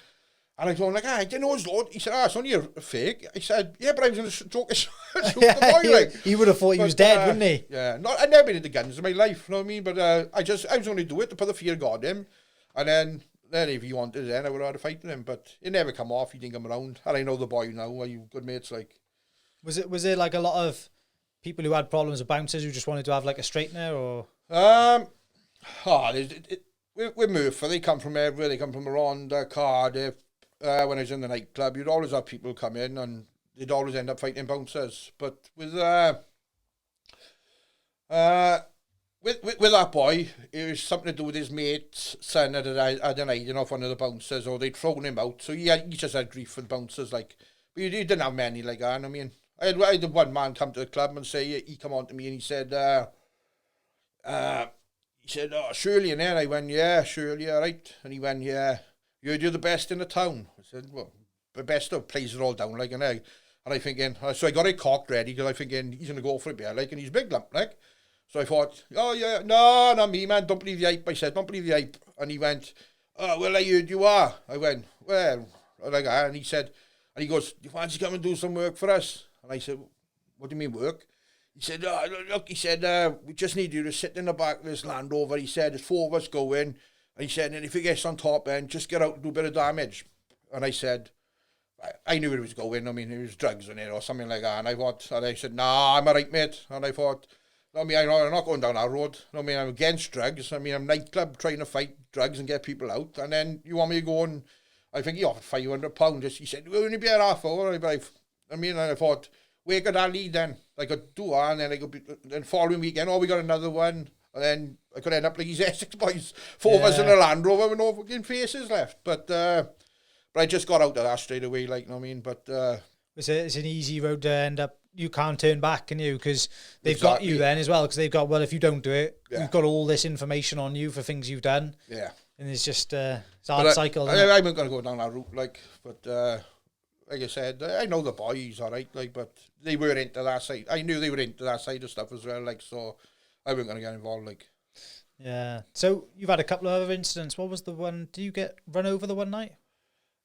And I told him, like, I didn't know it was load. He said, it's only a fake. I said, yeah, but I was going to shoot the boy, like. He would have thought he was dead, wouldn't he? Yeah, I'd never been into guns in my life, you know what I mean? But I was only do it to put the fear of God in him. And then if he wanted then I would have had a fight with him. But it never come off, he didn't come around. And I know the boy now, are you good mates, like. Was it like a lot of people who had problems with bouncers who just wanted to have like a straightener, or? With Murphy, they come from everywhere. They come from around Cardiff. When I was in the nightclub, you'd always have people come in, and they'd always end up fighting bouncers. But with that boy, it was something to do with his mate's son that had an hiding off one of the bouncers, or they'd thrown him out. So he just had grief with bouncers, like. But he didn't have many like that. I mean, I had one man come to the club and say, he come on to me and he said, "Oh, Shirley in there." I went, "Yeah, Shirley, all right." And he went, "Yeah, you're the best in the town." I said, "Well, the best of plays it all down, like, and I thinking, so I got it cocked ready, because I thinking he's going to go for it, like, and he's big lump, like. So I thought, oh, yeah, no, not me, man, don't believe the hype. I said, don't believe the hype. And he went, "Oh, well, I heard you are." I went, "Well," like that, and he said, and he goes, "Do you fancy come and do some work for us?" And I said, "What do you mean work?" He said, "Oh, look," he said, "we just need you to sit in the back of this Land Rover." He said, "There's 4 of us going." And he said, "And if it gets on top end, just get out and do a bit of damage." And I said, I knew where it was going. I mean, it was drugs in it or something like that. And I said, "Nah, I'm all right, mate." And I thought, I mean, I'm not going down that road. I mean, I'm against drugs. I mean, I'm nightclub trying to fight drugs and get people out. And then you want me to go and, I think he offered £500. He said, "We'll only be a half hour." And I thought, where could I lead then? I could do that, and then I could be, then following weekend, we got another one. And then I could end up like these Essex boys, 4 of us in a Land Rover with no fucking faces left. But I just got out of that straight away, like, you know what I mean? But it's an easy road to end up. You can't turn back, can you? Because they've got you then as well. Because they've got, well, if you don't do it, you've got all this information on you for things you've done. Yeah. And it's just it's a hard cycle. I'm not going to go down that route, like, but like I said, I know the boys, all right, like, but they were into that side. I knew they were into that side of stuff as well, like, so I wasn't going to get involved, like. Yeah. So you've had a couple of other incidents. What was the one? Did you get run over the one night?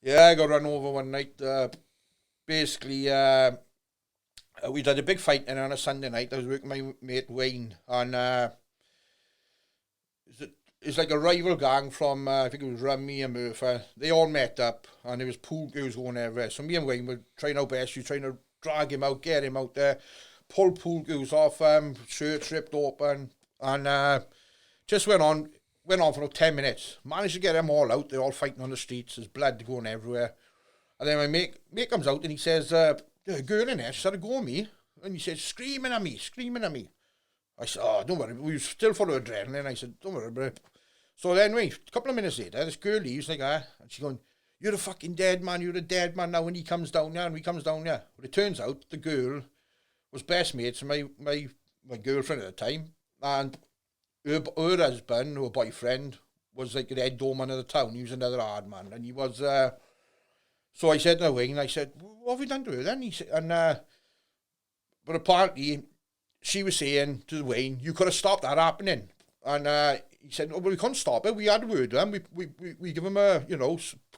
Yeah, I got run over one night. Basically, we'd had a big fight in on a Sunday night. I was working with my mate Wayne, and it's like a rival gang from, I think it was Rummy and Murphy. They all met up, and there was pool girls going everywhere. So me and Wayne were trying our best. We were trying to drag him out, get him out there, pull pool girls off, shirts ripped open, and just went on for about 10 minutes. Managed to get them all out. They're all fighting on the streets. There's blood going everywhere. And then my mate comes out and he says, "There's a girl in there. She started going at me." And he says, screaming at me. I said, oh, don't worry. We were still full of adrenaline. I said, don't worry about it. So anyway, a couple of minutes later, this girl leaves like that, and she's going, you're a fucking dead man. You're a dead man now when he comes down here, and he comes down here. But it turns out the girl was best mates with my girlfriend at the time, and her husband, her boyfriend, was like the head doorman of the town. He was another hard man, and he was... So I said to Wayne, I said, what have we done to her then? He said, but apparently she was saying to Wayne, you could have stopped that happening. And he said, oh, well, we couldn't stop it. We had a word with him. We give him a,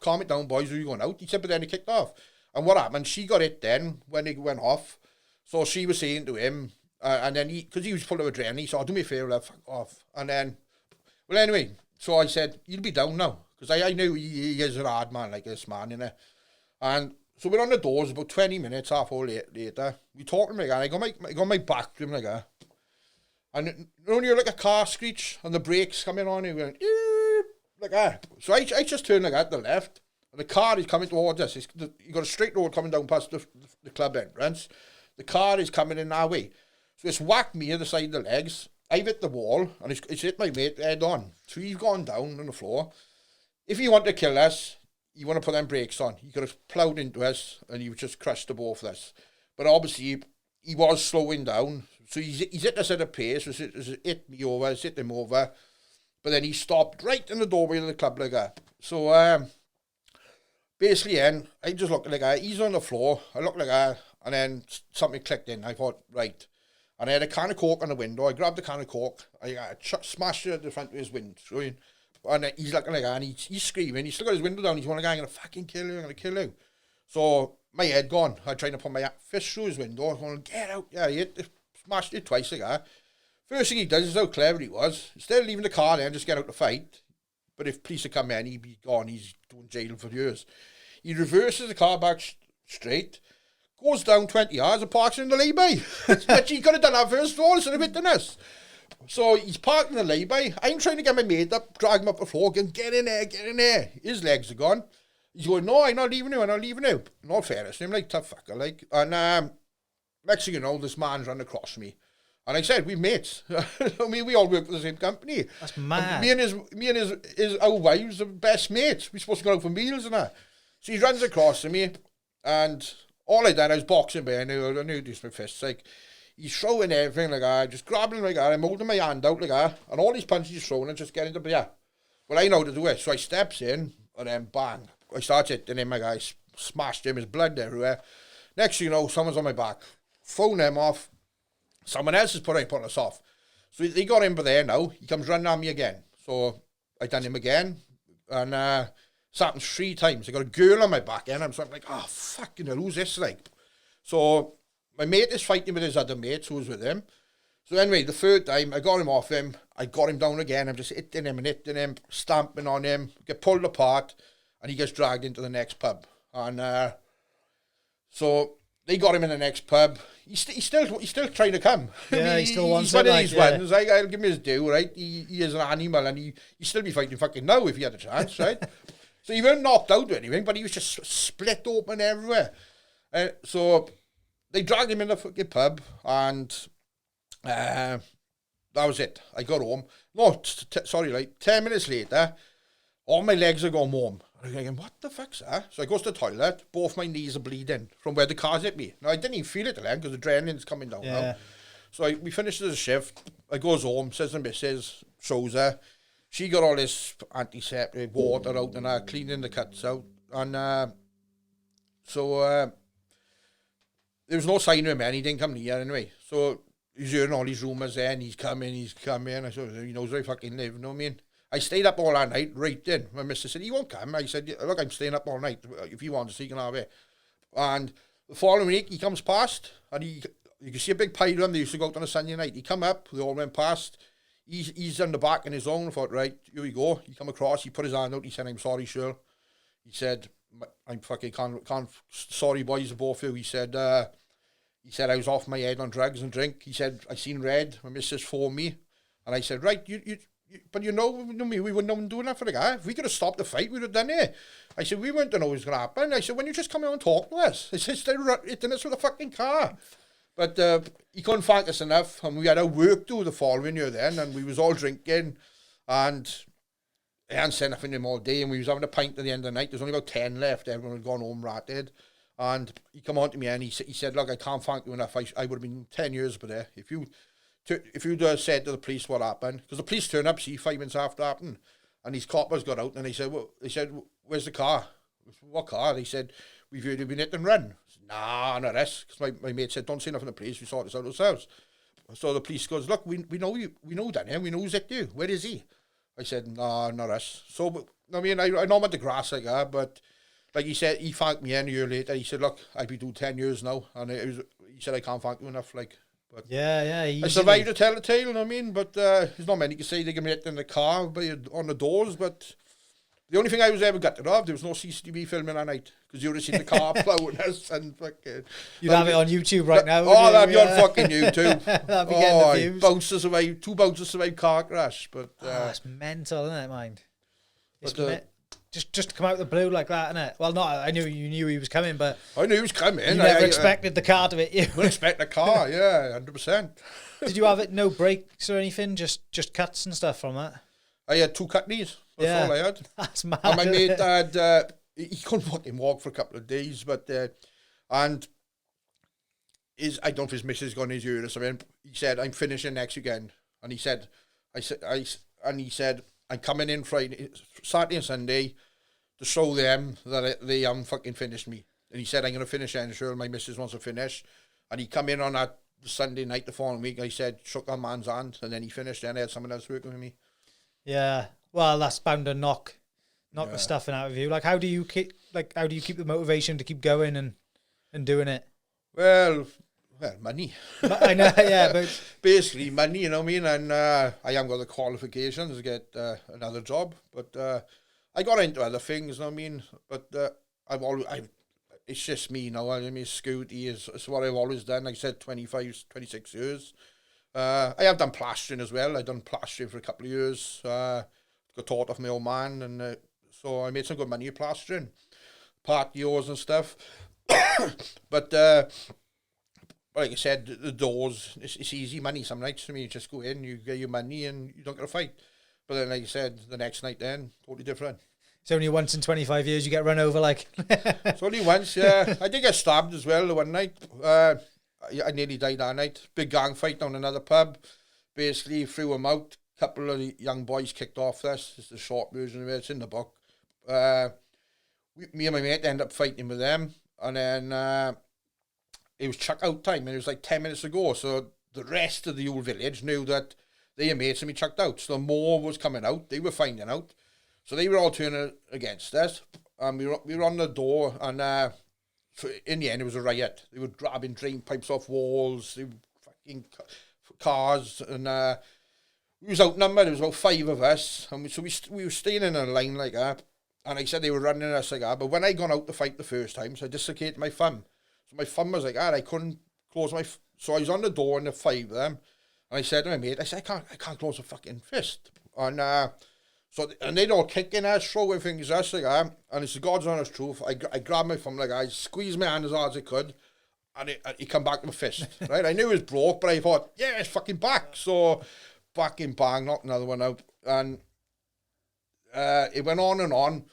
calm it down, boys, are you going out? He said, but then he kicked off. And what happened? She got it then when he went off. So she was saying to him, and then because he was full of adrenaline, he said, oh, do me a favour, love, fuck off. And then, well, anyway, so I said, you'll be down now. Because I knew he is a hard man like this man, And so we're on the doors about 20 minutes, half hour later. We talking like that. I got my back to him like that. And you hear like a car screech and the brakes coming on. He went, like that. So I just turned like that to the left. And the car is coming towards us. You got a straight road coming down past the club entrance. The car is coming in our way. So it's whacked me on the side of the legs. I've hit the wall and it's hit my mate head on. So he's gone down on the floor. If he wanted to kill us, you want to put them brakes on. He could have ploughed into us and he would just crushed the both of us. But obviously, he was slowing down. So he's hit us at a pace. It's hit me over, it's hit him over. But then he stopped right in the doorway of the club like that. So basically, then, I just looked like that. He's on the floor. I looked like that. And then something clicked in. I thought, right. And I had a can of Coke on the window. I grabbed the can of Coke. I smashed it at the front of his window. And he's looking like that, and he's screaming. He's still got his window down. He's going, I'm going to fucking kill you. I'm going to kill you. So my head gone. I tried to put my fist through his window. I was going, get out. Yeah, he smashed it twice like that. First thing he does is how clever he was. Instead of leaving the car there and just get out to fight, but if police had come in, he'd be gone. He's doing jail for years. He reverses the car back straight, goes down 20 yards and parks in the lay-by. But he could have done that first of all instead of hitting us. So he's parked in the lay-by. I'm trying to get my mate up, drag him up the floor, going, get in there. His legs are gone. He's going, no, I'm not leaving you. In all fairness, I'm like, tough fucker, like. And next thing you know, this man's run across me. And I said, we're mates. I mean, we all work for the same company. That's mad. And me and his our wives are best mates. We're supposed to go out for meals and that. So he runs across to me, and all I did, I was boxing by. I knew this with my fists, like. He's throwing everything like that, just grabbing like that. I'm holding my hand out like that, and all these punches he's throwing and just getting the yeah. Well, I know how to do it, so I steps in, and then bang. I start hitting him, my guy smashed him, his blood everywhere. Next thing you know, someone's on my back. Phone him off. Someone else is putting us off. So they got him by there now. He comes running on me again. So I done him again, and it's happened 3 times. I got a girl on my back, and I'm like, oh, fucking hell, who's this like? So my mate is fighting with his other mates who was with him. So anyway, the 3rd time, I got him off him. I got him down again. I'm just hitting him, stamping on him, get pulled apart, and he gets dragged into the next pub. And so they got him in the next pub. He's still trying to come. Yeah, he still wants he's one it. of these ones. I'll give him his due, right? He is an animal, and he'd still be fighting fucking now if he had a chance, right? So he weren't knocked out or anything, but he was just split open everywhere. So they dragged him in the fucking pub, and that was it. I got home. No, sorry, like 10 minutes later, all my legs are gone warm. And I'm thinking, what the fuck's that? So I goes to the toilet, both my knees are bleeding from where the cars hit me. Now, I didn't even feel it then because the adrenaline's coming down now. So we finished the shift. I goes home, says the missus, shows her. She got all this antiseptic water out and cleaning the cuts out. And so there was no sign of him, and he didn't come near anyway. So he's hearing all these rumours there, and he's coming. I said, he knows where I fucking live, you know what I mean? I stayed up all that night, right in. My missus said, he won't come. I said, look, I'm staying up all night. If you want to see, you can have it. And the following week, he comes past, and you can see a big pile of them. They used to go out on a Sunday night. He come up, they all went past. He's on the back in his own. I thought, right, here we go. He come across, he put his hand out, he said, I'm sorry, Shirley. He said, I'm fucking can't sorry, boys, both of you. He said, I was off my head on drugs and drink. He said, I seen red. My missus phoned me. And I said, right, but we wouldn't have doing that for the guy. If we could have stopped the fight, we would have done it. I said, we weren't to know what was going to happen. I said, when you just come out and talk to us. I said, instead of hitting us with a fucking car. But he couldn't thank us enough, and we had our work due the following year then, and we was all drinking, and I hadn't said nothing to him all day, and we was having a pint at the end of the night. There's only about 10 left. Everyone had gone home ratted. And he come on to me and he said, look, I can't thank you enough. I would have been 10 years but there. If you'd said to the police what happened, because the police turned up, 5 minutes after it happened, and these coppers got out and they said, where's the car? What car? They said, we've heard you've been hit and run. I said, nah, not us. Because my mate said, don't say nothing to the police, we sort this out ourselves. So the police goes, look, we know you, we know Daniel, we know who's hit you. Where is he? I said, nah, not us. So, I mean, I know I'm at the grass like that, but like he said, he thanked me a year later. He said, look, I've been doing 10 years now. And he said, I can't thank you enough. Like, but yeah. I survived to tell the tale, you know what I mean? But there's not many can say they can hit in the car on the doors, but the only thing I was ever gutted of, there was no CCTV filming that night, because you would have seen the car plowing us and fucking... You'd have it on YouTube right now. Oh, that'd be on fucking YouTube. That'd be getting the views. 2 bouncers survived car crash, but... it's mental, isn't it, mind? It's just to come out of the blue like that, innit? Well, I knew you knew he was coming, but... I knew he was coming. You never expected the car to hit you. Wouldn't expect the car, yeah, 100%. Did you have no brakes or anything? Just cuts and stuff from that? I had 2 cut knees. That's all I had. That's mad. And my mate had... he couldn't fucking walk for a couple of days, but... and... I don't know if his missus got in his ear or something. He said, I'm finishing next weekend. And he said... he said... I'm coming in Saturday and Sunday to show them that they haven't fucking finished me. And he said, I'm going to finish it, and sure, my missus wants to finish. And he come in on that Sunday night the following week, and he said, shook that man's hand, and then he finished, and I had someone else working with me. Yeah, well, that's bound to knock the stuffing out of you. Like, how do you keep the motivation to keep going and doing it? Well, money. I know, yeah, but basically money, you know what I mean? And I haven't got the qualifications to get another job, but I got into other things, you know what I mean? But it's just me, you know. I mean, Scooty is what I've always done. Like I said, 25, 26 years. I have done plastering as well. I've done plastering for a couple of years. Got taught off my old man, and so I made some good money at plastering, patios and stuff. But like I said, the doors, it's easy money some nights. I mean, you just go in, you get your money, and you don't get a fight. But then, like I said, the next night then, totally different. It's only once in 25 years you get run over, like. It's only once, yeah. I did get stabbed as well the one night. I nearly died that night. Big gang fight down another pub. Basically, threw him out. A couple of the young boys kicked off this. It's the short version of it. It's in the book. Me and my mate ended up fighting with them. And then... it was chuck out time, and it was like 10 minutes ago. So the rest of the old village knew that their mates had been chucked out. So more was coming out. They were finding out. So they were all turning against us. And we were on the door, and in the end, it was a riot. They were grabbing drain pipes off walls. They were fucking cars. And we was outnumbered. There was about 5 of us. And we were staying in a line like that. And I said they were running us like that. But when I gone out to fight the first time, so I dislocated my thumb. So my thumb was like, I couldn't close my... So I was on the door and the 5 of them. And I said to my mate, I can't close the fucking fist. And and they'd all kicking us, throwing things at us like that. And it's the God's honest truth. I grabbed my thumb like that, I squeezed my hand as hard as I could. And it come back to my fist, right? I knew it was broke, but I thought, yeah, it's fucking back. So back in bang, knocked another one out. And it went on.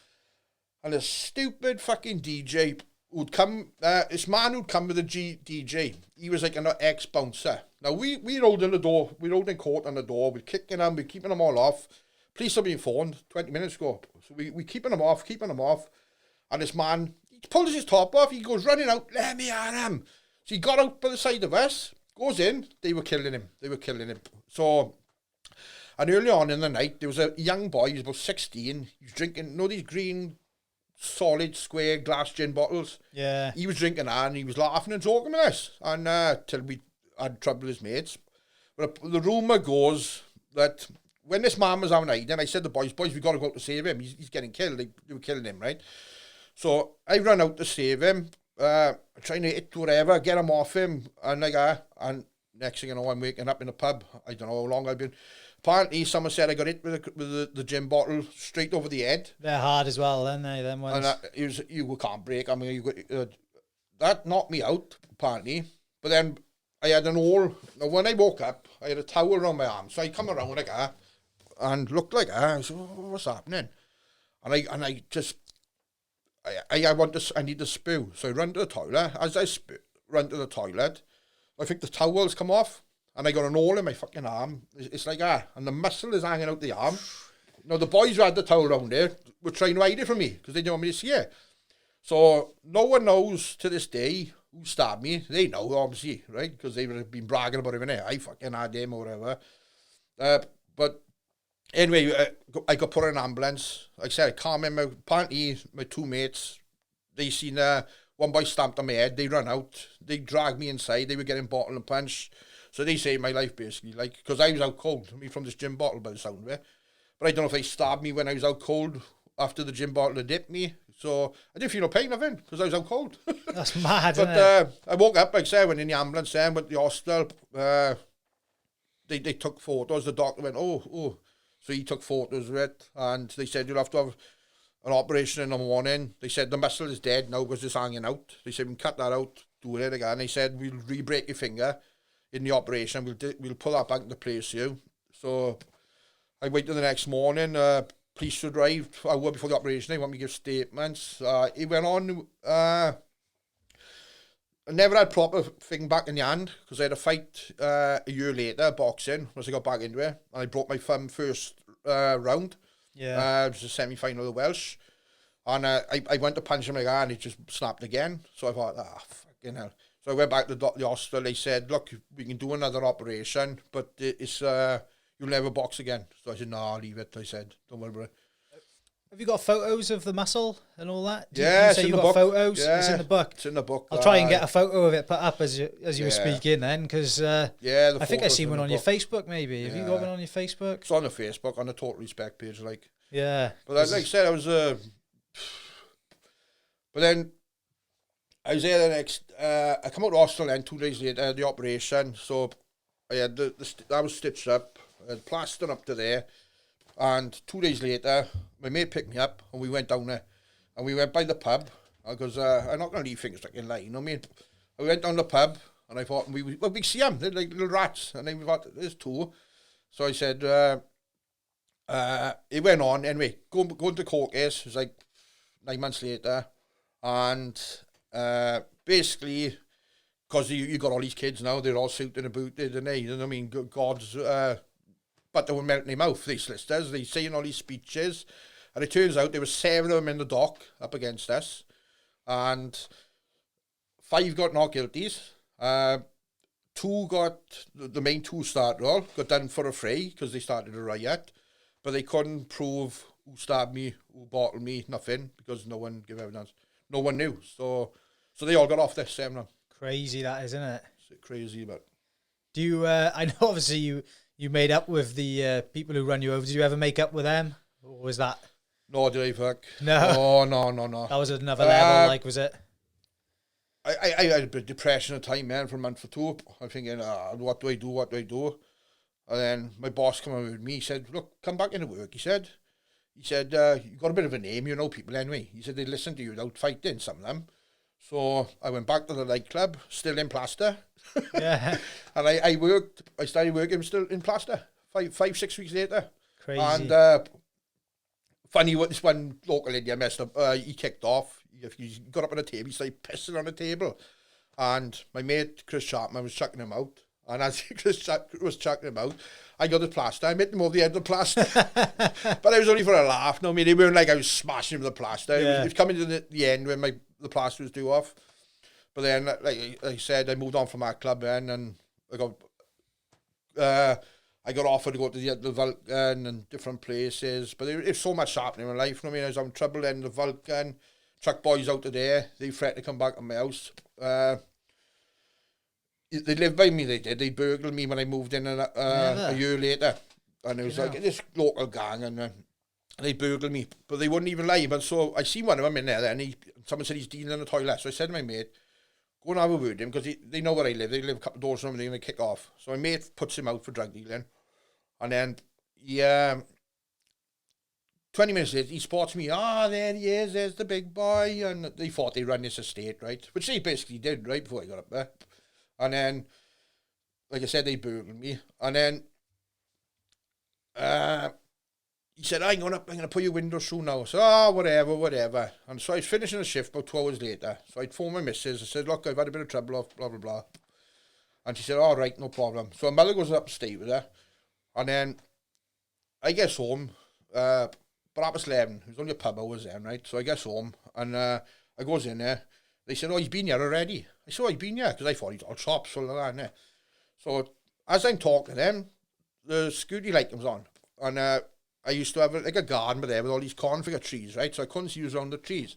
And a stupid fucking DJ... who'd come, this man who'd come with a DJ, he was like an ex-bouncer. Now, we're holding the door, we're holding court on the door, we're kicking them, we're keeping them all off. Police have been phoned 20 minutes ago. So we keeping them off. And this man, he pulls his top off, he goes running out, let me at him. So he got out by the side of us, goes in, they were killing him. So, and early on in the night, there was a young boy, he was about 16, he was drinking, these green... solid square glass gin bottles. Yeah. He was drinking that, and he was laughing and joking with us. And till we had trouble with his mates. But the rumour goes that when this man was out hiding, I said to the boys, we got to go out to save him. He's getting killed. They were killing him, right? So I ran out to save him, trying to hit whatever, get him off him. And and next thing you know, I'm waking up in a pub. I don't know how long I've been. Apparently, someone said I got hit with the gin bottle straight over the head. They're hard as well, aren't they? Them ones. And you can't break. I mean, that knocked me out, apparently. But then I had an hole. Now, when I woke up, I had a towel around my arm. So I come around like that and looked like that. I said, what's happening? And I just, I need to spew. So I run to the toilet. As I run to the toilet, I think the towel's come off and I got an hole in my fucking arm. It's like that. And the muscle is hanging out the arm. Now, the boys who had the towel around there were trying to hide it from me because they didn't want me to see it. So no one knows to this day who stabbed me. They know, obviously, right? Because they would have been bragging about it in there. I fucking had him or whatever. But anyway, I got put in an ambulance. Like I said, I can't remember. Apparently, my two mates, they seen one boy stamped on my head. They run out. They dragged me inside. They were getting bottle and punch. So they saved my life, basically. Like, because I was out cold. I mean, from this gym bottle by the sound of it. But I don't know if they stabbed me when I was out cold after the gym bottle had dipped me. So I didn't feel no pain of it because I was out cold. That's mad, but, isn't it? I woke up, like I said, went in the ambulance then, went to the hospital. They took photos. The doctor went, oh. So he took photos of it. And they said, you'll have to have an operation in the morning. They said, the muscle is dead now because it's hanging out. They said, we can cut that out, do it again. They said, we'll re-break your finger in the operation. We'll pull that back into place for you. So I waited the next morning. Police arrived an hour before the operation. They want me to give statements. It went on. I never had proper thing back in the hand because I had a fight a year later, boxing, once I got back into it. And I broke my thumb first round. Yeah. It was a semi-final of the Welsh. And I went to punch him like that and it just snapped again. So I thought, fucking hell. So I went back to the hospital. They said, look, we can do another operation, but it's... you'll never box again. So I said, no, I'll leave it. I said, don't worry about it. Have you got photos of the muscle and all that? Yeah, it's in the book. Photos? Yeah, it's in the book. It's in the book. I'll try and get a photo of it put up as you were speaking then, because I think I seen one on your Facebook maybe. Have you got one on your Facebook? It's on the Facebook, on the Total Respect page, like. Yeah. But like I said, I was... but then, I was there the next... I come out of the hospital then 2 days later, the operation, so I had I was stitched up. I had plaster up to there, and 2 days later, my mate picked me up, and we went down there, and we went by the pub, because I'm not going to leave things like in line, you know what I mean? I went down the pub, and I thought, we see them, they're like little rats, and then we thought, there's two. So I said, it went on, anyway, going to court case, it was like 9 months later, and basically, because you got all these kids now, they're all suited and booted, and they, you know what I mean, God's... but they were melting their mouth, these solicitors. They saying all these speeches. And it turns out there were 7 of them in the dock up against us. And 5 got not guilties. 2 got, the main 2 started all, got done for a fray because they started a riot. But they couldn't prove who stabbed me, who bottled me, nothing, because no one gave evidence. No one knew. So they all got off this 7 of them. Crazy that, isn't it? It's crazy, but... Do you, I know obviously you made up with the people who run you over. Did you ever make up with them? Or was that? No, did I, fuck? No. Oh, no. That was another level, like, was it? I had a bit of depression at the time, man, for a month or 2. I'm thinking, what do I do? And then my boss came over with me. He said, look, come back into work, he said. You got a bit of a name, you know people anyway. He said, they listen to you without fighting, some of them. So I went back to the nightclub, still in plaster. Yeah. And I started working still in plaster, 5-6 weeks later. Crazy. And funny what this one local Indian messed up, he kicked off. He got up on the table, he started pissing on the table. And my mate, Chris Chapman, was chucking him out. And as Chris was chucking him out, I got the plaster. I hit him over the head with the plaster. But it was only for a laugh. No, I mean, they weren't like I was smashing him with the plaster. Yeah. It was coming to the end when the plaster was due off. But then, like I said, I moved on from that club then, and I got offered to go to the Vulcan and different places. But there's so much happening in my life. I mean, I was having trouble in the Vulcan, truck boys out of there. They threatened to come back to my house. They lived by me, they did. They burgled me when I moved in a year later. And it was like this local gang, and they burgled me. But they wouldn't even lie. But so I seen one of them in there, and someone said he's dealing in the toilet. So I said to my mate, go and have a word with him, because they know where I live. They live a couple of doors from me, they're going to kick off. So my mate puts him out for drug dealing. And then 20 minutes later, he spots me. There he is, there's the big boy. And they thought they run this estate, right? Which they basically did, right, before I got up there. And then like I said, they burgled me. And then he said, I'm going to put your windows through now. I said, whatever. And so I was finishing the shift about 2 hours later. So I'd phone my missus. I said, look, I've had a bit of trouble, blah, blah, blah. And she said, all right, no problem. So her mother goes up to stay with her. And then I get home, but that was 11. It was only a pub hours then, right? So I get home, and I goes in there. They said, oh, he's been here already. I said, oh, he's been here, because I thought he's all chops, full of that, innit? So as I'm talking to them, the security light comes on. And I used to have like a garden there with all these cornfigure trees, right? So I couldn't see who's around the trees.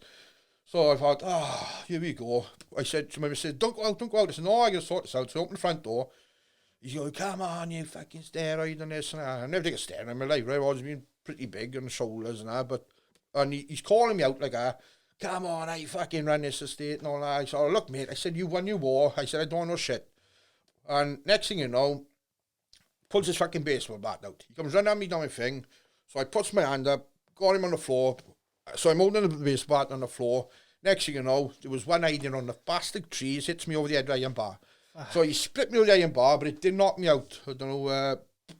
So I thought, here we go. I said to my missus, don't go out. I said, no, I got to sort this out. So I opened the front door. He's going, come on, you fucking steroid and this and that. I never take a steroid in my life, right? I've always been pretty big on the shoulders and that. And he's calling me out like, come on, I fucking run this estate and all that. I said, oh, look, mate. I said, you won your war. I said, I don't know shit. And next thing you know, pulls his fucking baseball bat out. He comes running at me down my thing. So I puts my hand up, got him on the floor. So I'm holding the baseball bat on the floor. Next thing you know, there was one hiding on the bastard trees, hits me over the head with the iron bar. So he split me with the iron bar, but it did knock me out. I don't know.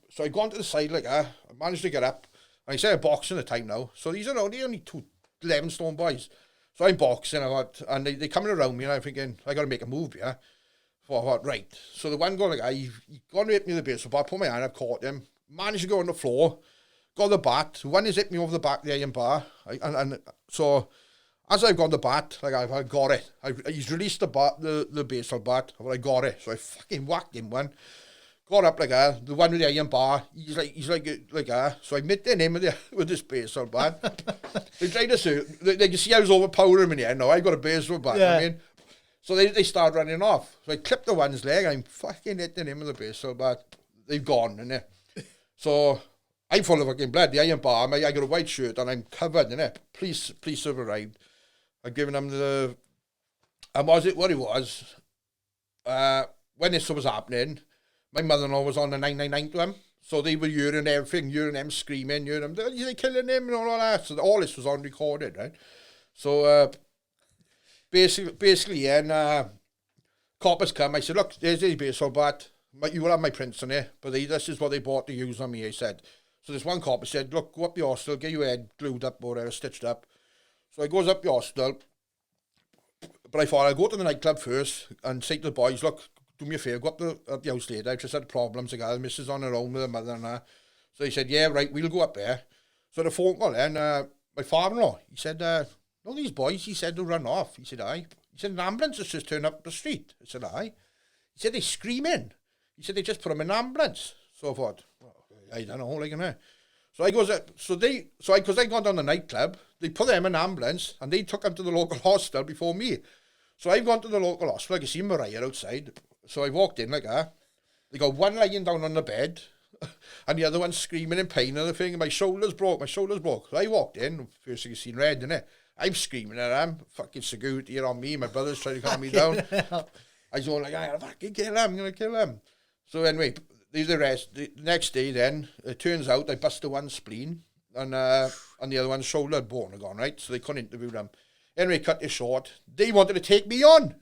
So I go onto the side like that. I managed to get up. And I said I'm boxing at the time now. So these are only 2 11-stone boys. So I'm boxing, and they coming around me, and I'm thinking, I got to make a move here. So I thought, right. So the one guy, like, he got to hit me with the baseball bat, put my hand up, caught him, managed to go on the floor, got the bat. One is hit me over the back of the iron bar. And so as I've got the bat, like I got it. He's released the baseball bat. I got it. So I fucking whacked him one. Got up like the one with the iron bar. He's like So I met him with this baseball bat. They tried to say, they can see I was overpowering him in the end. No, I got a baseball bat. Yeah. I mean, so they start running off. So I clipped the one's leg. I'm fucking hitting him with a baseball bat. They've gone, innit? So I'm full of fucking blood. The iron bar. I got a white shirt and I'm covered, innit? Police have arrived. I've given them the... And what it was, when this was happening, my mother-in-law was on the 999 to him. So they were hearing everything, hearing them screaming, hearing them, they're killing him and all that. So all this was on recorded, right? So basically, and coppers come. I said, look, there's the baseball bat. You will have my prints on it, but this is what they bought to use on me, I said. So this one copper said, look, go up the hostel, get your head glued up or whatever, stitched up. So I goes up the hostel, but I thought I'll go to the nightclub first and say to the boys, look, do me a favour, go up the house later. I've just had problems, like, the missus on her own with her mother and that. So he said, yeah, right, we'll go up there. So the phone call then, my father-in-law, he said, no, these boys, he said, they'll run off. He said, aye. He said, an ambulance has just turned up the street. I said, aye. He said, they're screaming. He said, they just put them in an ambulance. So I thought, I don't know, like, So I goes up, because I gone down the nightclub, they put them in an ambulance and they took them to the local hospital before me. So I've gone to the local hospital, I can see Mariah outside. So I walked in like that. They got one lying down on the bed and the other one screaming in pain and the thing. My shoulder's broke. So I walked in, first thing you seen red, innit? I'm screaming at them, fucking security here on me. My brother's trying to calm me down. I was going like, I'm going to kill him. So anyway, the rest. The next day then, it turns out I busted one spleen and the other one's shoulder had bone gone, right? So they couldn't interview them. Anyway, cut it short. They wanted to take me on.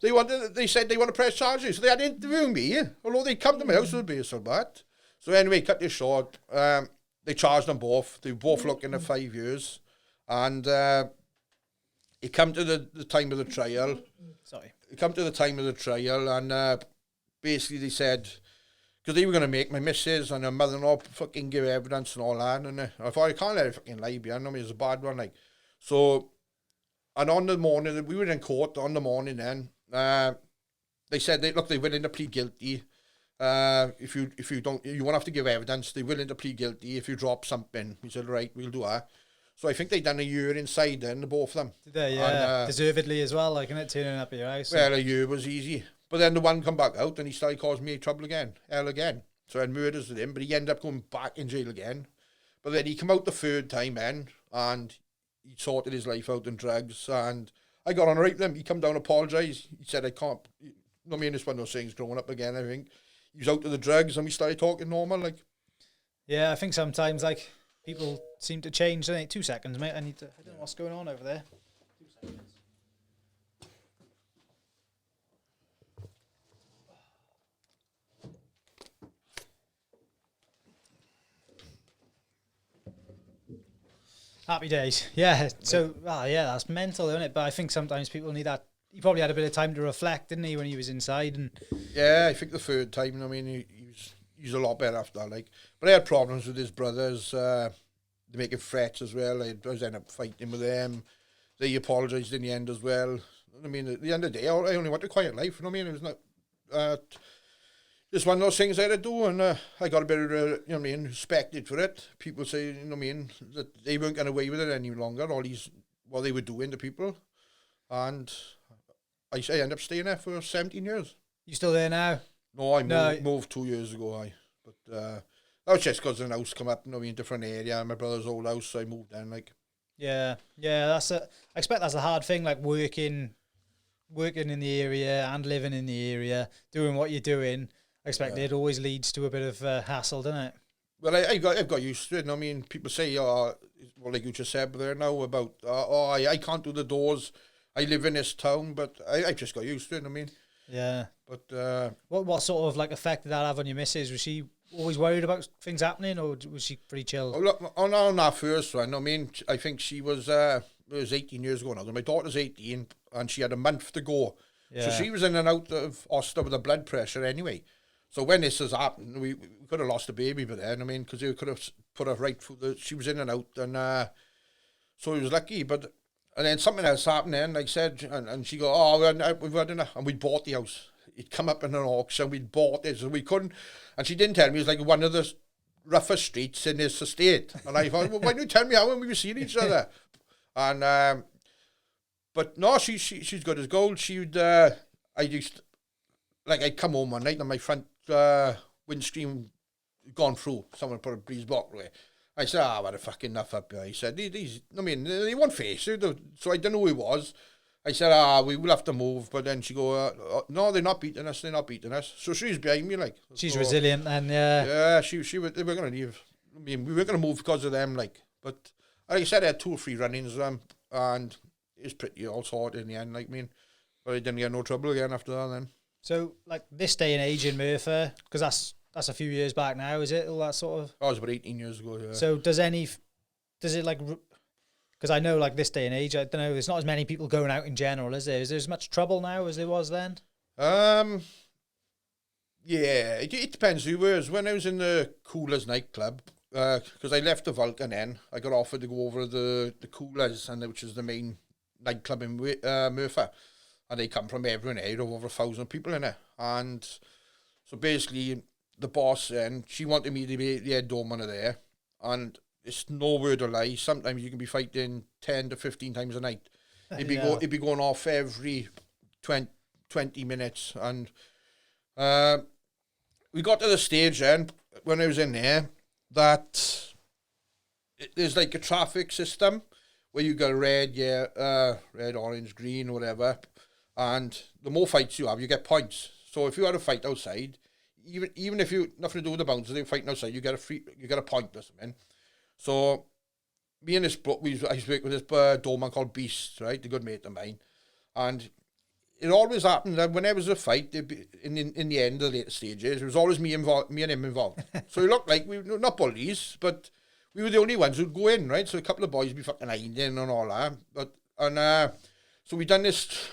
They said they want to press charges. So they had to interview me, although they come to my house with a baseball bat. So anyway, cut it short. They charged them both. They were both looking at 5 years. And it come to the time of the trial. It come to the time of the trial and basically they said, because they were going to make my missus and her mother-in-law fucking give evidence and all that. And I thought, I can't let it fucking lie behind me. It's a bad one, like. So... And on the morning, we were in court on the morning then, they said, they're willing to plead guilty. If you don't, you won't have to give evidence. They're willing to plead guilty if you drop something. We said, right, we'll do that. So I think they done a year inside then, the both of them. Did they? Yeah, and, deservedly as well, like, innit, turning up at your house. Well, a year was easy. But then the one come back out and he started causing me trouble again, hell again. So I had murders with him, but he ended up going back in jail again. But then he come out the third time then, and he sorted his life out in drugs, and I got on right with him. He come down, apologised. He said, I can't, not me and this one of those things growing up again, I think. He was out of the drugs, and we started talking normal, like. Yeah, I think sometimes, like, people seem to change, don't they? 2 seconds, mate. I don't know what's going on over there. 2 seconds. Happy days. Yeah. So, yeah, that's mental, isn't it? But I think sometimes people need that. He probably had a bit of time to reflect, didn't he, when he was inside? And Yeah, I think the third time, I mean, he's a lot better after that. Like, but I had problems with his brothers. They making threats as well. I was ending up fighting with them. They apologised in the end as well. I mean, at the end of the day, I only want a quiet life. You know what I mean? It was not just one of those things I had to do, and I got a bit of, you know what I mean, respected for it. People say, you know what I mean, that they weren't getting away with it any longer. All these, what they were doing to people, and I ended up staying there for 17 years. you still there now? No, moved 2 years ago. But that was just because the house come up, you know what I mean, different area. My brother's old house, so I moved in. Like, Yeah. I expect that's a hard thing, like working in the area and living in the area, doing what you're doing. I expect it always leads to a bit of hassle, doesn't it? well, I've got used to it. You know what I mean, people say, well, like you just said there now about, I can't do the doors. I live in this town, but I just got used to it. You know what I mean. Yeah. But what sort of like effect did that have on your missus? Was she always worried about things happening, or was she pretty chill? oh, look, on that first one, I mean, I think she was, it was 18 years ago now. My daughter's 18, and she had a month to go. Yeah. So she was in and out of hospital with the blood pressure anyway. So when this has happened, we could have lost the baby by then. I mean, because they could have put her right through she was in and out, and so he was lucky. But and then something else happened then, like I said, and she go, we've had enough, and we bought the house. It come up in an auction, we bought it, so we couldn't. And she didn't tell me, it was like one of the roughest streets in this estate. And I thought, well, why don't you tell me how when we were seeing each other? And but no, she's good as gold. She would, I'd come home one night and my front windscreen gone through. Someone put a breeze block away. I said, I've had a fucking enough up here. He said, these, I mean, they won't face you. So I don't know who he was. I said, we will have to move. But then she go, no, they're not beating us. So she's behind me, like. She's so, resilient, and yeah. Yeah, they were going to leave. I mean, we were going to move because of them, like. But like I said, I had 2 or 3 run-ins with them, and it was pretty all sorted in the end, like, I mean. But I didn't get no trouble again after that then. So, like, this day and age in Merthyr, because that's a few years back now, is it? All that sort of... That was about 18 years ago, yeah. So, does it, like... Because I know, like, this day and age, I don't know, there's not as many people going out in general, is there? Is there as much trouble now as there was then? Yeah, it depends who was. When I was in the Coolers nightclub, because I left the Vulcan then, I got offered to go over to the Coolers, which is the main nightclub in Merthyr. And they come from everywhere. There over 1,000 people in it. And so basically, the boss, and she wanted me to be the head doorman of there. And it's no word of lie. Sometimes you can be fighting 10 to 15 times a night. It'd be going off every 20 minutes. And we got to the stage then, when I was in there, that there's like a traffic system where you got red, orange, green, whatever. And the more fights you have, you get points. So if you had a fight outside, even if you nothing to do with the bouncers, they're fighting outside, you get a point or something. So me and this bloke, I used to work with this doorman called Beast, right? A good mate of mine. And it always happened that when there was a fight, in the end of the later stages, it was always me and him involved. So it looked like we were not bullies, but we were the only ones who'd go in, right? So a couple of boys would be fucking hiding and all that. So we done this.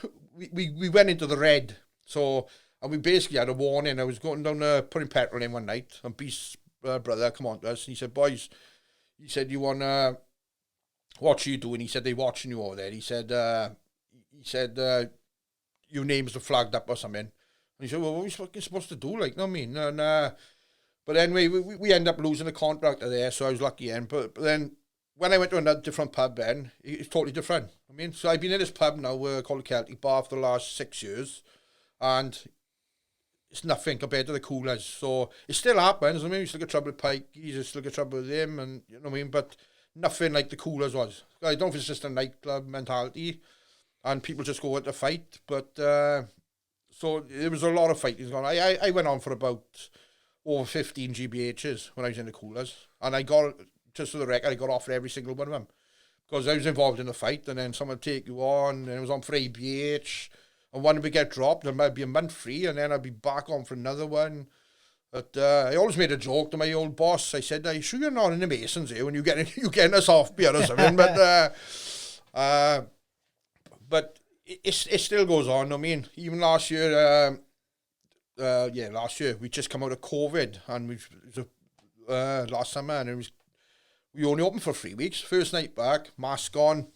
We went into the red. So, and we basically had a warning. I was going down putting petrol in one night, and Beast's brother come on to us, and he said, boys, he said, you want what are you doing? He said, they're watching you over there. He said, your names are flagged up or something. And he said, well, what are we fucking supposed to do? Like, you know what I mean? And, but anyway, we ended up losing the contract there, so I was lucky then. But then, when I went to another different pub then, it's totally different. I mean, so I've been in this pub now called the Celtic Bar for the last 6 years, and it's nothing compared to the Coolers. So it still happens. I mean, you still get trouble with Pike, you still get trouble with him, and you know what I mean, but nothing like the Coolers was. I don't know if it's just a nightclub mentality, and people just go out to fight, but so there was a lot of fighting going on. I went on for about over 15 GBHs when I was in the Coolers, and I got... Just for the record, I got offered every single one of them because I was involved in the fight, and then someone would take you on, and it was on for ABH, and one would get dropped, and I'd be a month free, and then I'd be back on for another one, But I always made a joke to my old boss. I said, "Are you sure you're not in the Masons here when you getting us off beer or something?" But it still goes on. I mean, even last year, last year we just come out of COVID, and last summer, and we only opened for 3 weeks. First night back, mask on,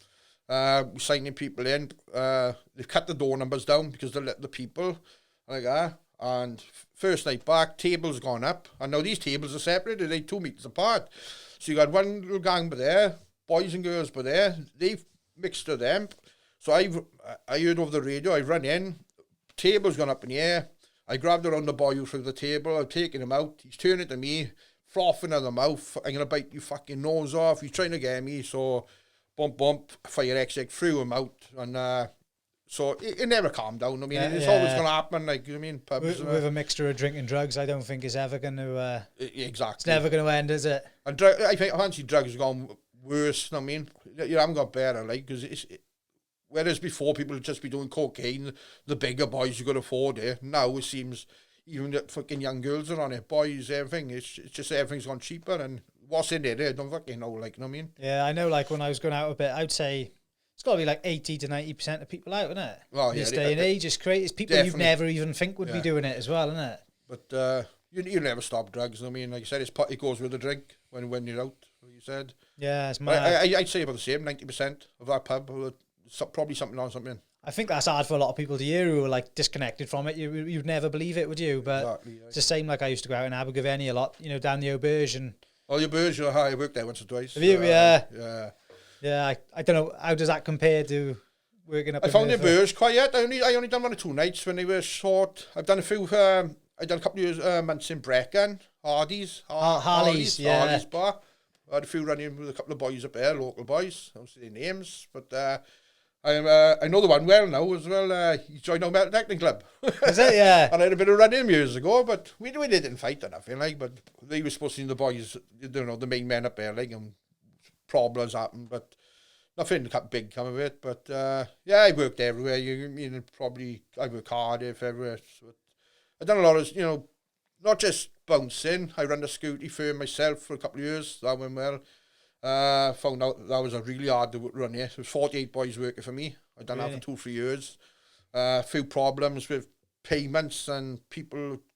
we're signing people in. They've cut the door numbers down because they let the people like that. And first night back, tables gone up, and now these tables are separated. They're 2 meters apart. So you got one little gang by there, boys and girls by there. They've mixed to them. So I heard over the radio. I run in, table's gone up in the air. I grabbed around the boy who threw the table. I've taken him out. He's turning to me, frothing at the mouth. I'm gonna bite your fucking nose off. He's trying to get me. So bump, fire exit, threw him out, and so it never calmed down. I mean, it's always going to happen. Like, I mean, pubs with a mixture of drink and drugs, I don't think it's ever going to. Exactly. It's never going to end, is it? And I fancy drugs have gone worse. I mean, you haven't got better, like, because whereas before people would just be doing cocaine, the bigger boys you could afford it. Now it seems even the fucking young girls are on it, boys, everything. It's just everything's gone cheaper, and what's in it? I don't fucking know. Like, you know what I mean? Yeah, I know. Like when I was going out a bit, I'd say. It's got to be like 80 to 90% of people out, isn't it? Well, this day and age, it's crazy. It's people you'd never even think would be doing it as well, isn't it? But you never stop drugs. I mean, like I said, it goes with the drink when you're out. Like you said. Yeah, it's mad. I'd say about the same. 90% of that pub, probably something on something. I think that's hard for a lot of people to hear who are like disconnected from it. You'd never believe it, would you? But exactly, it's the same. Like I used to go out in Abergavenny a lot, down the Auberge and. Oh, the Auberge, I worked there once or twice. Have you? Yeah. Yeah. Yeah, I don't know. How does that compare to working up? I found the Auberge quiet. I only done 1 or 2 nights when they were short. I've done a few. I've done a couple of years, months in Brecon, Harley's bar. I had a few running with a couple of boys up there, local boys. I don't say their names, but I know the one well now as well. He joined our Melton Acting Club. Is it? Yeah. And I had a bit of running years ago, but we didn't fight or nothing, like. But they were supposed to be the boys, the main men up there, like, and problems happen, but nothing big come of it. But I worked everywhere. I work hard everywhere. So I've done a lot of, not just bouncing. I ran a scooty firm myself for a couple of years. That went well. Found out that was a really hard to run here. There was 48 boys working for me. I'd done that for 2-3 years. A few problems with payments and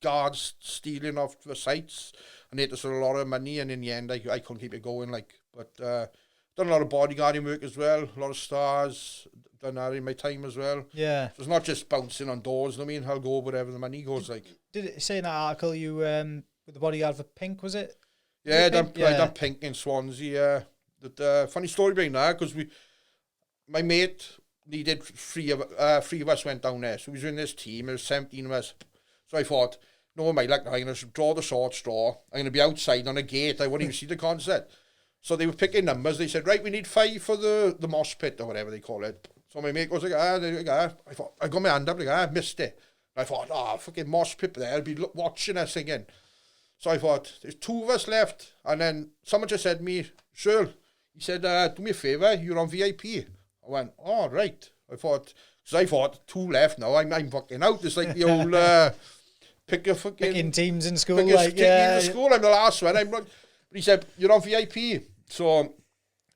guards stealing off the sites, and it was a lot of money, and in the end I couldn't keep it going, like. But done a lot of bodyguarding work as well, a lot of stars, done that in my time as well. Yeah. So it's not just bouncing on doors, I mean, I'll go wherever the money goes, like. Did it say in that article you with the bodyguard for Pink, was it? Yeah, I done Pink in Swansea. Funny story behind that, because my mate needed three of us went down there, so we was in this team. There was 17 of us. So I thought, no, my luck, I'm going to draw the short straw. I'm going to be outside on a gate. I won't even see the concert. So they were picking numbers. They said, right, we need 5 for the mosh pit or whatever they call it. So my mate goes like, I thought, I got my hand up, like, I missed it. I thought, fucking mosh pit there. I'll be watching us singing. So I thought, there's 2 of us left. And then someone just said to me, Shirley, he said, do me a favour, you're on VIP. I went, oh, right. I thought 2 left now. I'm fucking out. It's like the old picking teams in school. Like, in school, I'm the last one. I'm not. But he said, you're on VIP. So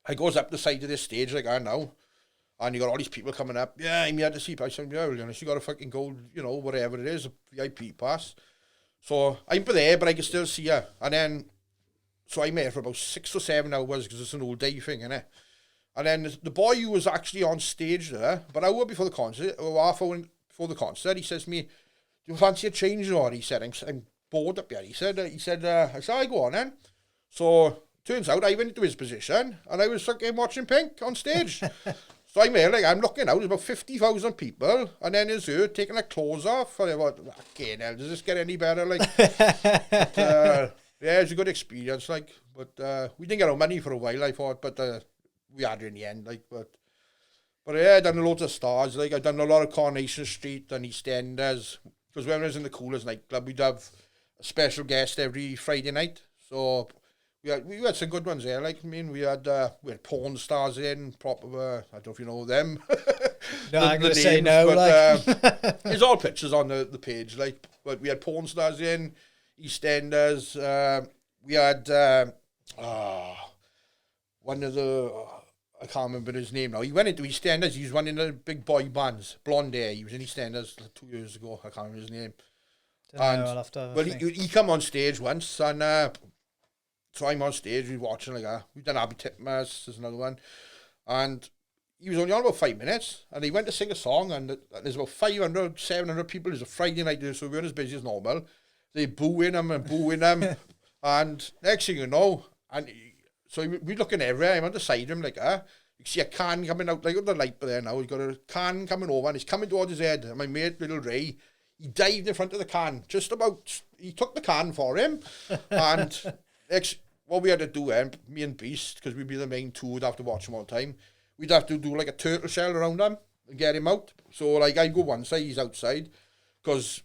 I goes up the side of this stage like I know. And you got all these people coming up. Yeah, I'm here to see. I said, yeah, you got a fucking gold, whatever it is, a VIP pass. So I'm there, but I can still see her. And then, so I'm there for about 6 or 7 hours because it's an all day thing, innit? And then the boy who was actually on stage there, but an hour before the concert, or half hour before the concert, he says to me, do you fancy a change or? He said, I'm bored up here. He said, I said, I go on then. So turns out I went into his position and I was fucking watching Pink on stage. So I'm there, like, I'm looking out, there's about 50,000 people, and then there's her taking her clothes off, and I thought, okay, now, does this get any better, like? But, yeah, it's a good experience, like, but we didn't get our money for a while, I thought, but we had it in the end, like, but yeah, I've done loads of stars, like, I've done a lot of Coronation Street and EastEnders, because when I was in the Coolers nightclub, we'd have a special guest every Friday night, so we had some good ones there, like, I mean, we had porn stars in, proper, I don't know if you know them. No, I'm going to say no, but, like. There's all pictures on the page, like, but we had porn stars in, EastEnders. We had one of the, I can't remember his name now. He went into EastEnders. He was one of the big boy bands, blonde hair. He was in EastEnders 2 years ago. I can't remember his name. I'll have to have a well, think. he come on stage once, and so I'm on stage. We're watching like that. We've done Abby Titmus. There's another one, and he was only on about 5 minutes, and he went to sing a song, and there's about 500, 700 people. It's a Friday night, so we weren't as busy as normal. They booing him and booing him, and next thing you know, so we're looking everywhere. I'm on the side of him like, you see a can coming out, like, the light there now. He's got a can coming over, and it's coming towards his head. And my mate, little Ray, he dived in front of the can, he took the can for him, and what we had to do, me and Beast, because we'd be the main two, would have to watch him all the time, we'd have to do like a turtle shell around him and get him out. So like I go one side, he's outside, because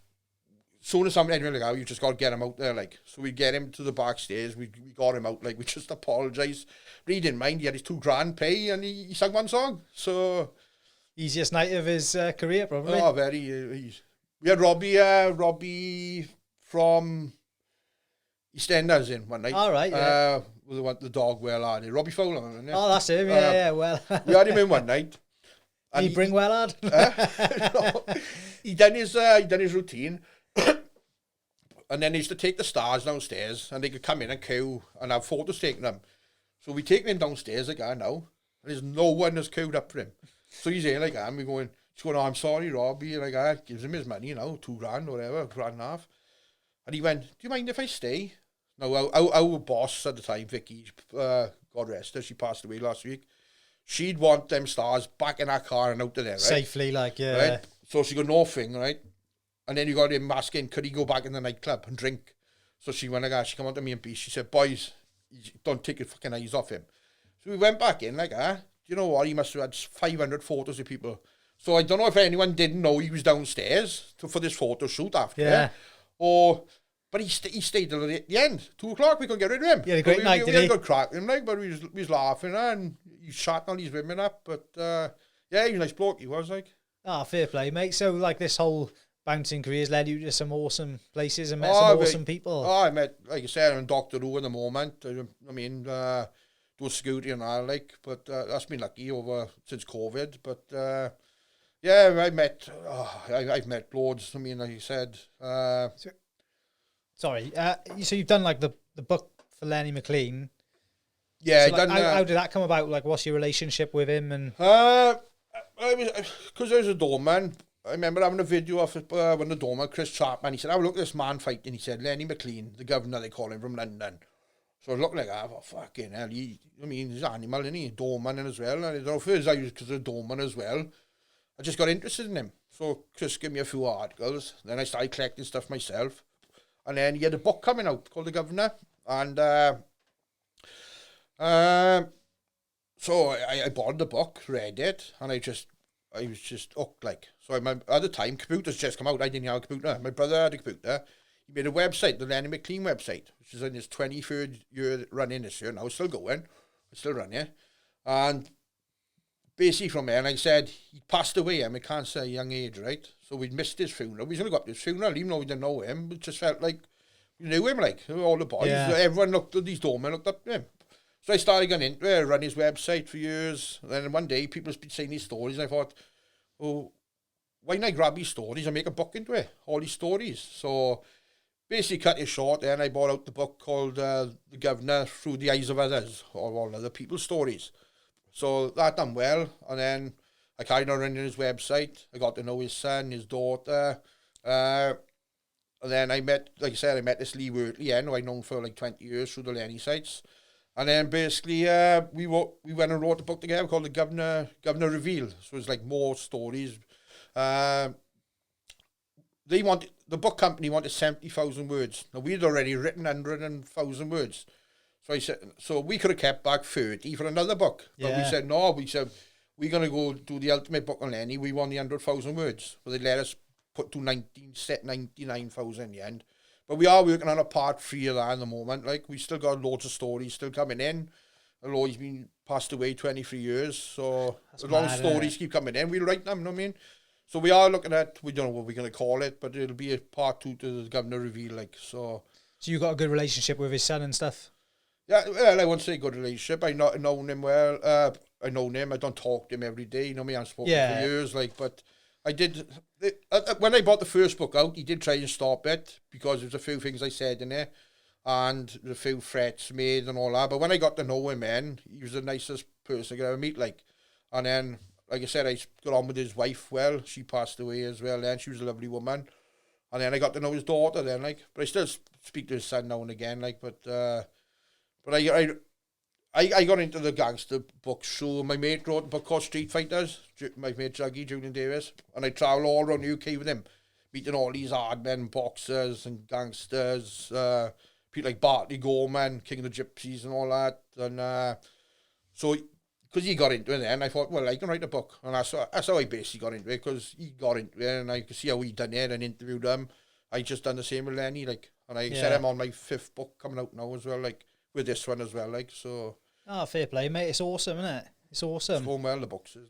as soon as somebody like, you just got to get him out there, like. So we get him to the backstage, we got him out, like, we just apologised. But he didn't mind, he had his £2,000 pay, and he sang one song, so... Easiest night of his career, probably. Oh, very. We had Robbie from EastEnders in one night. All right, yeah. With the dog Wellard. Robbie Fowler. Yeah. Oh, that's him, yeah, well. We had him in one night. Did he bring Wellard? No, he done his routine. And then he used to take the stars downstairs, and they could come in and queue and have photos taken them. So we taking him downstairs again now, and there's no one that's queued up for him. So he's here like that, and he's going, oh, I'm sorry, Robbie, like that. Gives him his money, £2,000 or whatever, £1,500. And he went, do you mind if I stay? No, our boss at the time, Vicky, God rest her, she passed away last week. She'd want them stars back in her car and out of there, right? Safely, like, yeah. Right? So she got nothing, right? And then you got him asking, could he go back in the nightclub and drink? So she went like that, she come on to me and Beast, she said, boys, don't take your fucking eyes off him. So we went back in like that. You know what, he must have had 500 photos of people. So I don't know if anyone didn't know he was downstairs for this photo shoot after. Yeah. But he stayed till the end. 2 o'clock, we couldn't get rid of him. Yeah, a great night, we did he? had a good crack with him, like, but we was laughing, and he shot all these women up. But yeah, he was a nice bloke, he was, like. Ah, fair play, mate. So, like, this whole bouncing career's led you to some awesome places and met some awesome people. Oh, I met, like I said, I'm in Doctor Who at the moment. I mean, do security and all, like, but that's been lucky since COVID. But yeah, I've met loads. I mean, like you said. Sorry, so you've done like the book for Lenny McLean. Yeah, so, like, how did that come about? Like, what's your relationship with him? And because I was a doorman. I remember having a video of when the doorman, Chris Chapman, he said, "Oh, look at this man fighting." He said, "Lenny McLean, the governor, they call him, from London." So I looked like that. Oh, fucking hell! He's an animal, isn't he? Doorman as well. And I don't know if it was because of doorman as well. I just got interested in him. So Chris gave me a few articles. Then I started collecting stuff myself. And then he had a book coming out called The Governor. And so I bought the book, read it, and I was just hooked, like. So at the time, computers just come out. I didn't have a computer. My brother had a computer. He made a website, the Lenny McLean website, which is in his 23rd year running this year. Now it's still going. It's still running. And basically from there, and I said, he passed away at my cancer at a young age, right? So we'd missed his funeral. We was going to go up to his funeral, even though we didn't know him. It just felt like we knew him, like, all the boys. Yeah. Everyone looked at these doormen, looked up to him. So I started going into it, run his website for years. And then one day, people been saying these stories, and I thought, oh, why not grab these stories and make a book into it? All these stories. So basically cut it short, and I bought out the book called The Governor Through the Eyes of Others, or all other people's stories. So that done well, and then I carried on running his website. I got to know his son, his daughter, and then I met, like I said, this Lee Wortley, who I'd known for like 20 years through the Lenny sites. And then basically we went and wrote a book together called The Governor Reveal. So it's like more stories. The book company wanted 70,000 words. Now we'd already written 100,000 words. So I said, so we could have kept back 30 for another book. But Yeah. we said, no, we're going to go do the ultimate book on Lenny. We want the 100,000 words. But they let us put to 99,000 in the end. But we are working on a part 3 of that at the moment. Like, we still got loads of stories still coming in. Although he's been passed away 23 years. So That's as long as mad, stories keep coming in, we'll write them, you know what I mean? So we are looking at, we don't know what we're going to call it, but it'll be a part 2 to the Governor Reveal, like, so. So you got a good relationship with his son and stuff? Yeah, well, I wouldn't say good relationship. I known him well. I know him. I don't talk to him every day. You know me, I haven't spoken for years. But I did. When I bought the first book out, he did try and stop it because there's a few things I said in there, and a few threats made and all that. But when I got to know him, man, he was the nicest person I could ever meet. And then, like I said, I got on with his wife well. She passed away as well. Then she was a lovely woman. And then I got to know his daughter. Then, but I still speak to his son now and again. But I got into the gangster books through my mate wrote a book called Street Fighters, my mate Juggy, Julian Davis, and I travel all around the UK with him, meeting all these hard men, boxers and gangsters, people like Bartley Gorman, King of the Gypsies and all that. And so, because he got into it then, I thought, well, I can write a book. And that's how I basically got into it, because he got into it and I could see how he done it and interviewed him. I just done the same with Lenny, and I said I'm on my 5th book coming out now as well, with this one as well, so. Oh, fair play, mate. It's awesome, isn't it? It's awesome. It's going well, the boxes,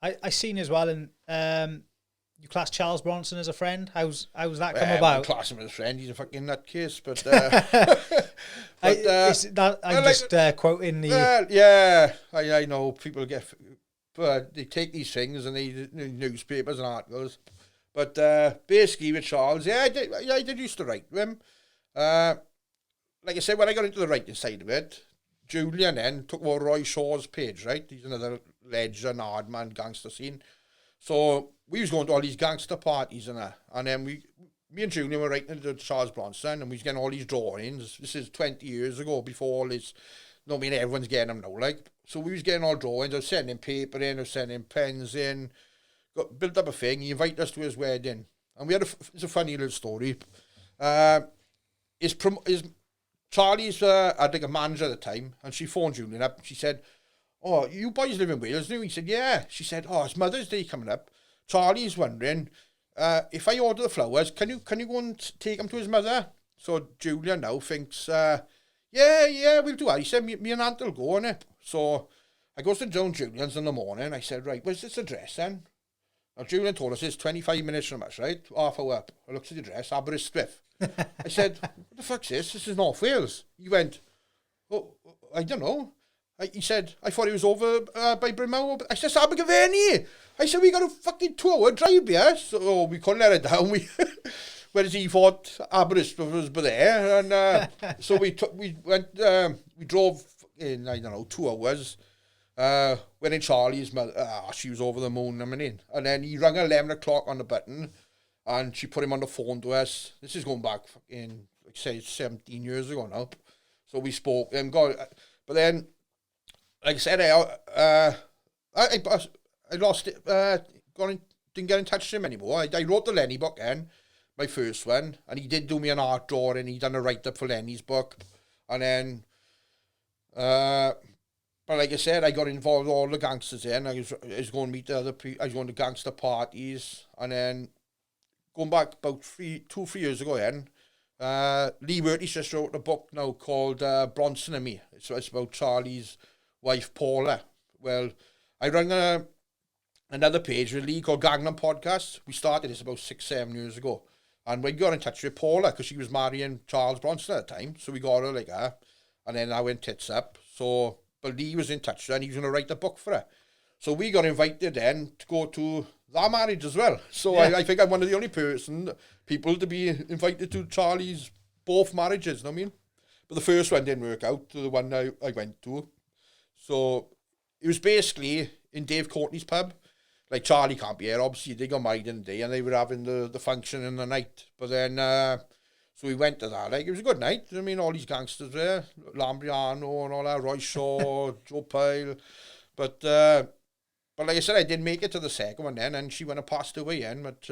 I seen as well, and you class Charles Bronson as a friend. How's that come I about? class him as a friend. He's a fucking nutcase, but. I'm just quoting the. Yeah, I know people but they take these things and they newspapers and articles. But basically with Charles, I did used to write with him. Like I said, when I got into the writing side of it, Julian then took over Roy Shaw's page, right? He's another legend, hard man, gangster scene. So we was going to all these gangster parties and then me and Julian were writing to Charles Bronson, and we was getting all these drawings. This is 20 years ago, before all this. Everyone's getting them now, So we was getting all drawings. I was sending paper in, I was sending pens in. Built up a thing. He invited us to his wedding, and we had it's a funny little story. Charlie's had a manager at the time, and she phoned Julian up. She said, "Oh, you boys live in Wales, do?" He said, "Yeah." She said, "Oh, it's Mother's Day coming up. Charlie's wondering if I order the flowers, can you go and take them to his mother?" So Julian now thinks, yeah, we'll do that. He said, me and Aunt will go on it. So I goes to Joan Julian's in the morning. I said, right, where's this address then? Now, Julian told us it's 25 minutes from us, right? Half hour up. I looked at the address, Aberystwyth. I said, what the fuck's this? This is North Wales. He went, oh, I don't know. He said, I thought he was over by Brymau. I said, Abergavenny. I said, we got a fucking 2-hour drive here. So we couldn't let it down. Whereas he thought Aberystwyth was there. And so we drove in, 2 hours. When in Charlie's mother, she was over the moon, and then he rang 11 o'clock on the button, and she put him on the phone to us. This is going back in, 17 years ago now. So we spoke and but then, like I said, I lost it. Didn't get in touch with him anymore. I wrote the Lenny book then, my first one, and he did do me an art drawing. He done a write up for Lenny's book, and then. But like I said, I got involved with all the gangsters then. I was going to meet the other people. I was going to gangster parties. And then, going back about 3 years ago then, Lee Wertley's just wrote a book now called Bronson and Me. It's about Charlie's wife, Paula. Well, I run another page with Lee called Gangnam Podcast. We started this about 6-7 years ago. And we got in touch with Paula because she was marrying Charles Bronson at the time. So we got her like her. And then I went tits up. But Lee was in touch and he was going to write a book for her. So we got invited then to go to their marriage as well. So yeah. I think I'm one of the only people to be invited to Charlie's both marriages, you know what I mean? But the first one didn't work out, the one I went to. So it was basically in Dave Courtney's pub. Like Charlie can't be here, obviously. They got married in the day and they were having the function in the night. But then... So we went to that. It was a good night. I mean, all these gangsters there, Lambriano and all that, Roy Shaw, Joe Pyle. But like I said, I didn't make it to the second one then, and she went and passed away then. But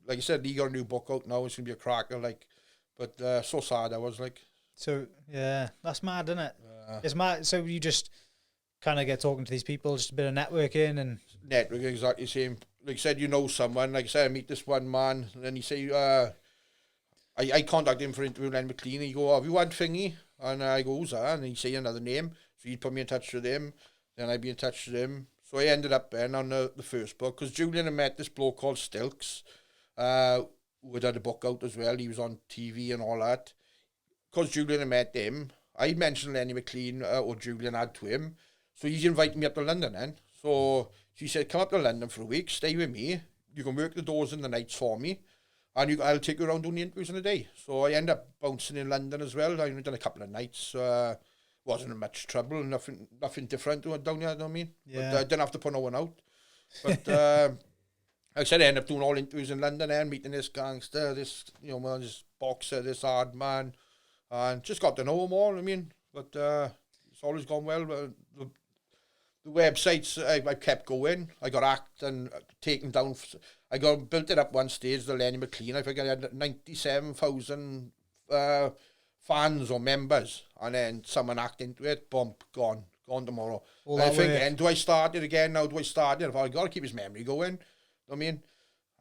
like I said, Lee got a new book out now. It's gonna be a cracker. But so sad I was So yeah, that's mad, isn't it? It's mad. So you just kind of get talking to these people, just a bit of networking and networking, exactly the same. Like I said, someone. Like I said, I meet this one man, and then he say. I contacted him for interview Len McLean. He go, have you had thingy? And I go, who's that? And he say another name. So he'd put me in touch with him. Then I'd be in touch with him. So I ended up then on the first book. Because Julian had met this bloke called Stilks, who had a book out as well. He was on TV and all that. because Julian had met him, I mentioned Lenny McLean, or Julian had to him. So he's invited me up to London then. So she said, come up to London for a week, stay with me. You can work the doors in the nights for me. And I'll take you around doing the interviews in a day. So I end up bouncing in London as well. I've done a couple of nights. Wasn't in much trouble. Nothing different down here, you know what I mean? Yeah. But I didn't have to put no one out. But like I said, I ended up doing all interviews in London and meeting this gangster, this, this boxer, this hard man. And just got to know them all, I mean. But it's always gone well. The websites, I kept going. I got hacked and taken down. I built it up one stage, the Lenny McLean. I think I had 97,000 fans or members. And then someone hacked into it, boom, gone tomorrow. And I think, and do I start it again now? Do I start it? I've got to keep his memory going. You know what I mean?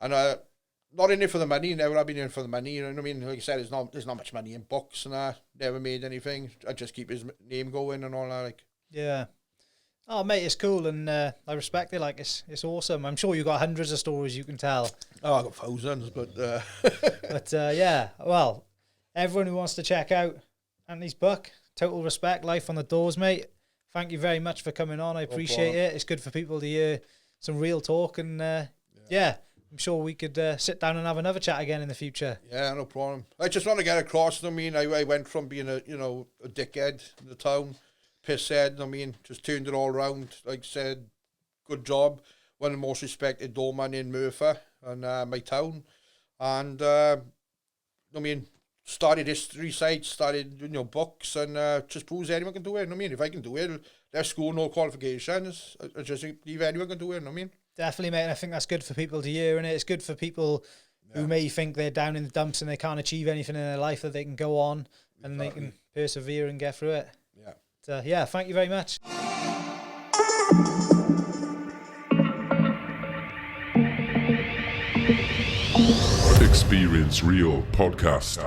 And not in it for the money. Never have been in it for the money. You know what I mean? Like I said, there's not much money in books and I never made anything. I just keep his name going and all that. Like. Yeah. Oh, mate, it's cool, and I respect it. Like, it's awesome. I'm sure you got hundreds of stories you can tell. Oh, I got thousands, but... But, yeah, well, everyone who wants to check out Anthony's book, Total Respect, Life on the Doors, mate, thank you very much for coming on. I appreciate it. It's good for people to hear some real talk, and, yeah, I'm sure we could sit down and have another chat again in the future. Yeah, no problem. I just want to get across, I mean, I went from being a dickhead in the town, pisshead, I mean, just turned it all around. Like I said, good job. One of the most respected doorman in Merthyr and my town. And, I mean, started history sites, started, books, and just proves anyone can do it. I mean, if I can do it, left school, no qualifications. I just believe anyone can do it, I mean. Definitely, mate, and I think that's good for people to hear, and it's good for people who may think they're down in the dumps and they can't achieve anything in their life, that they can go on and they can persevere and get through it. Yeah. Yeah, thank you very much. Experience Real Podcast.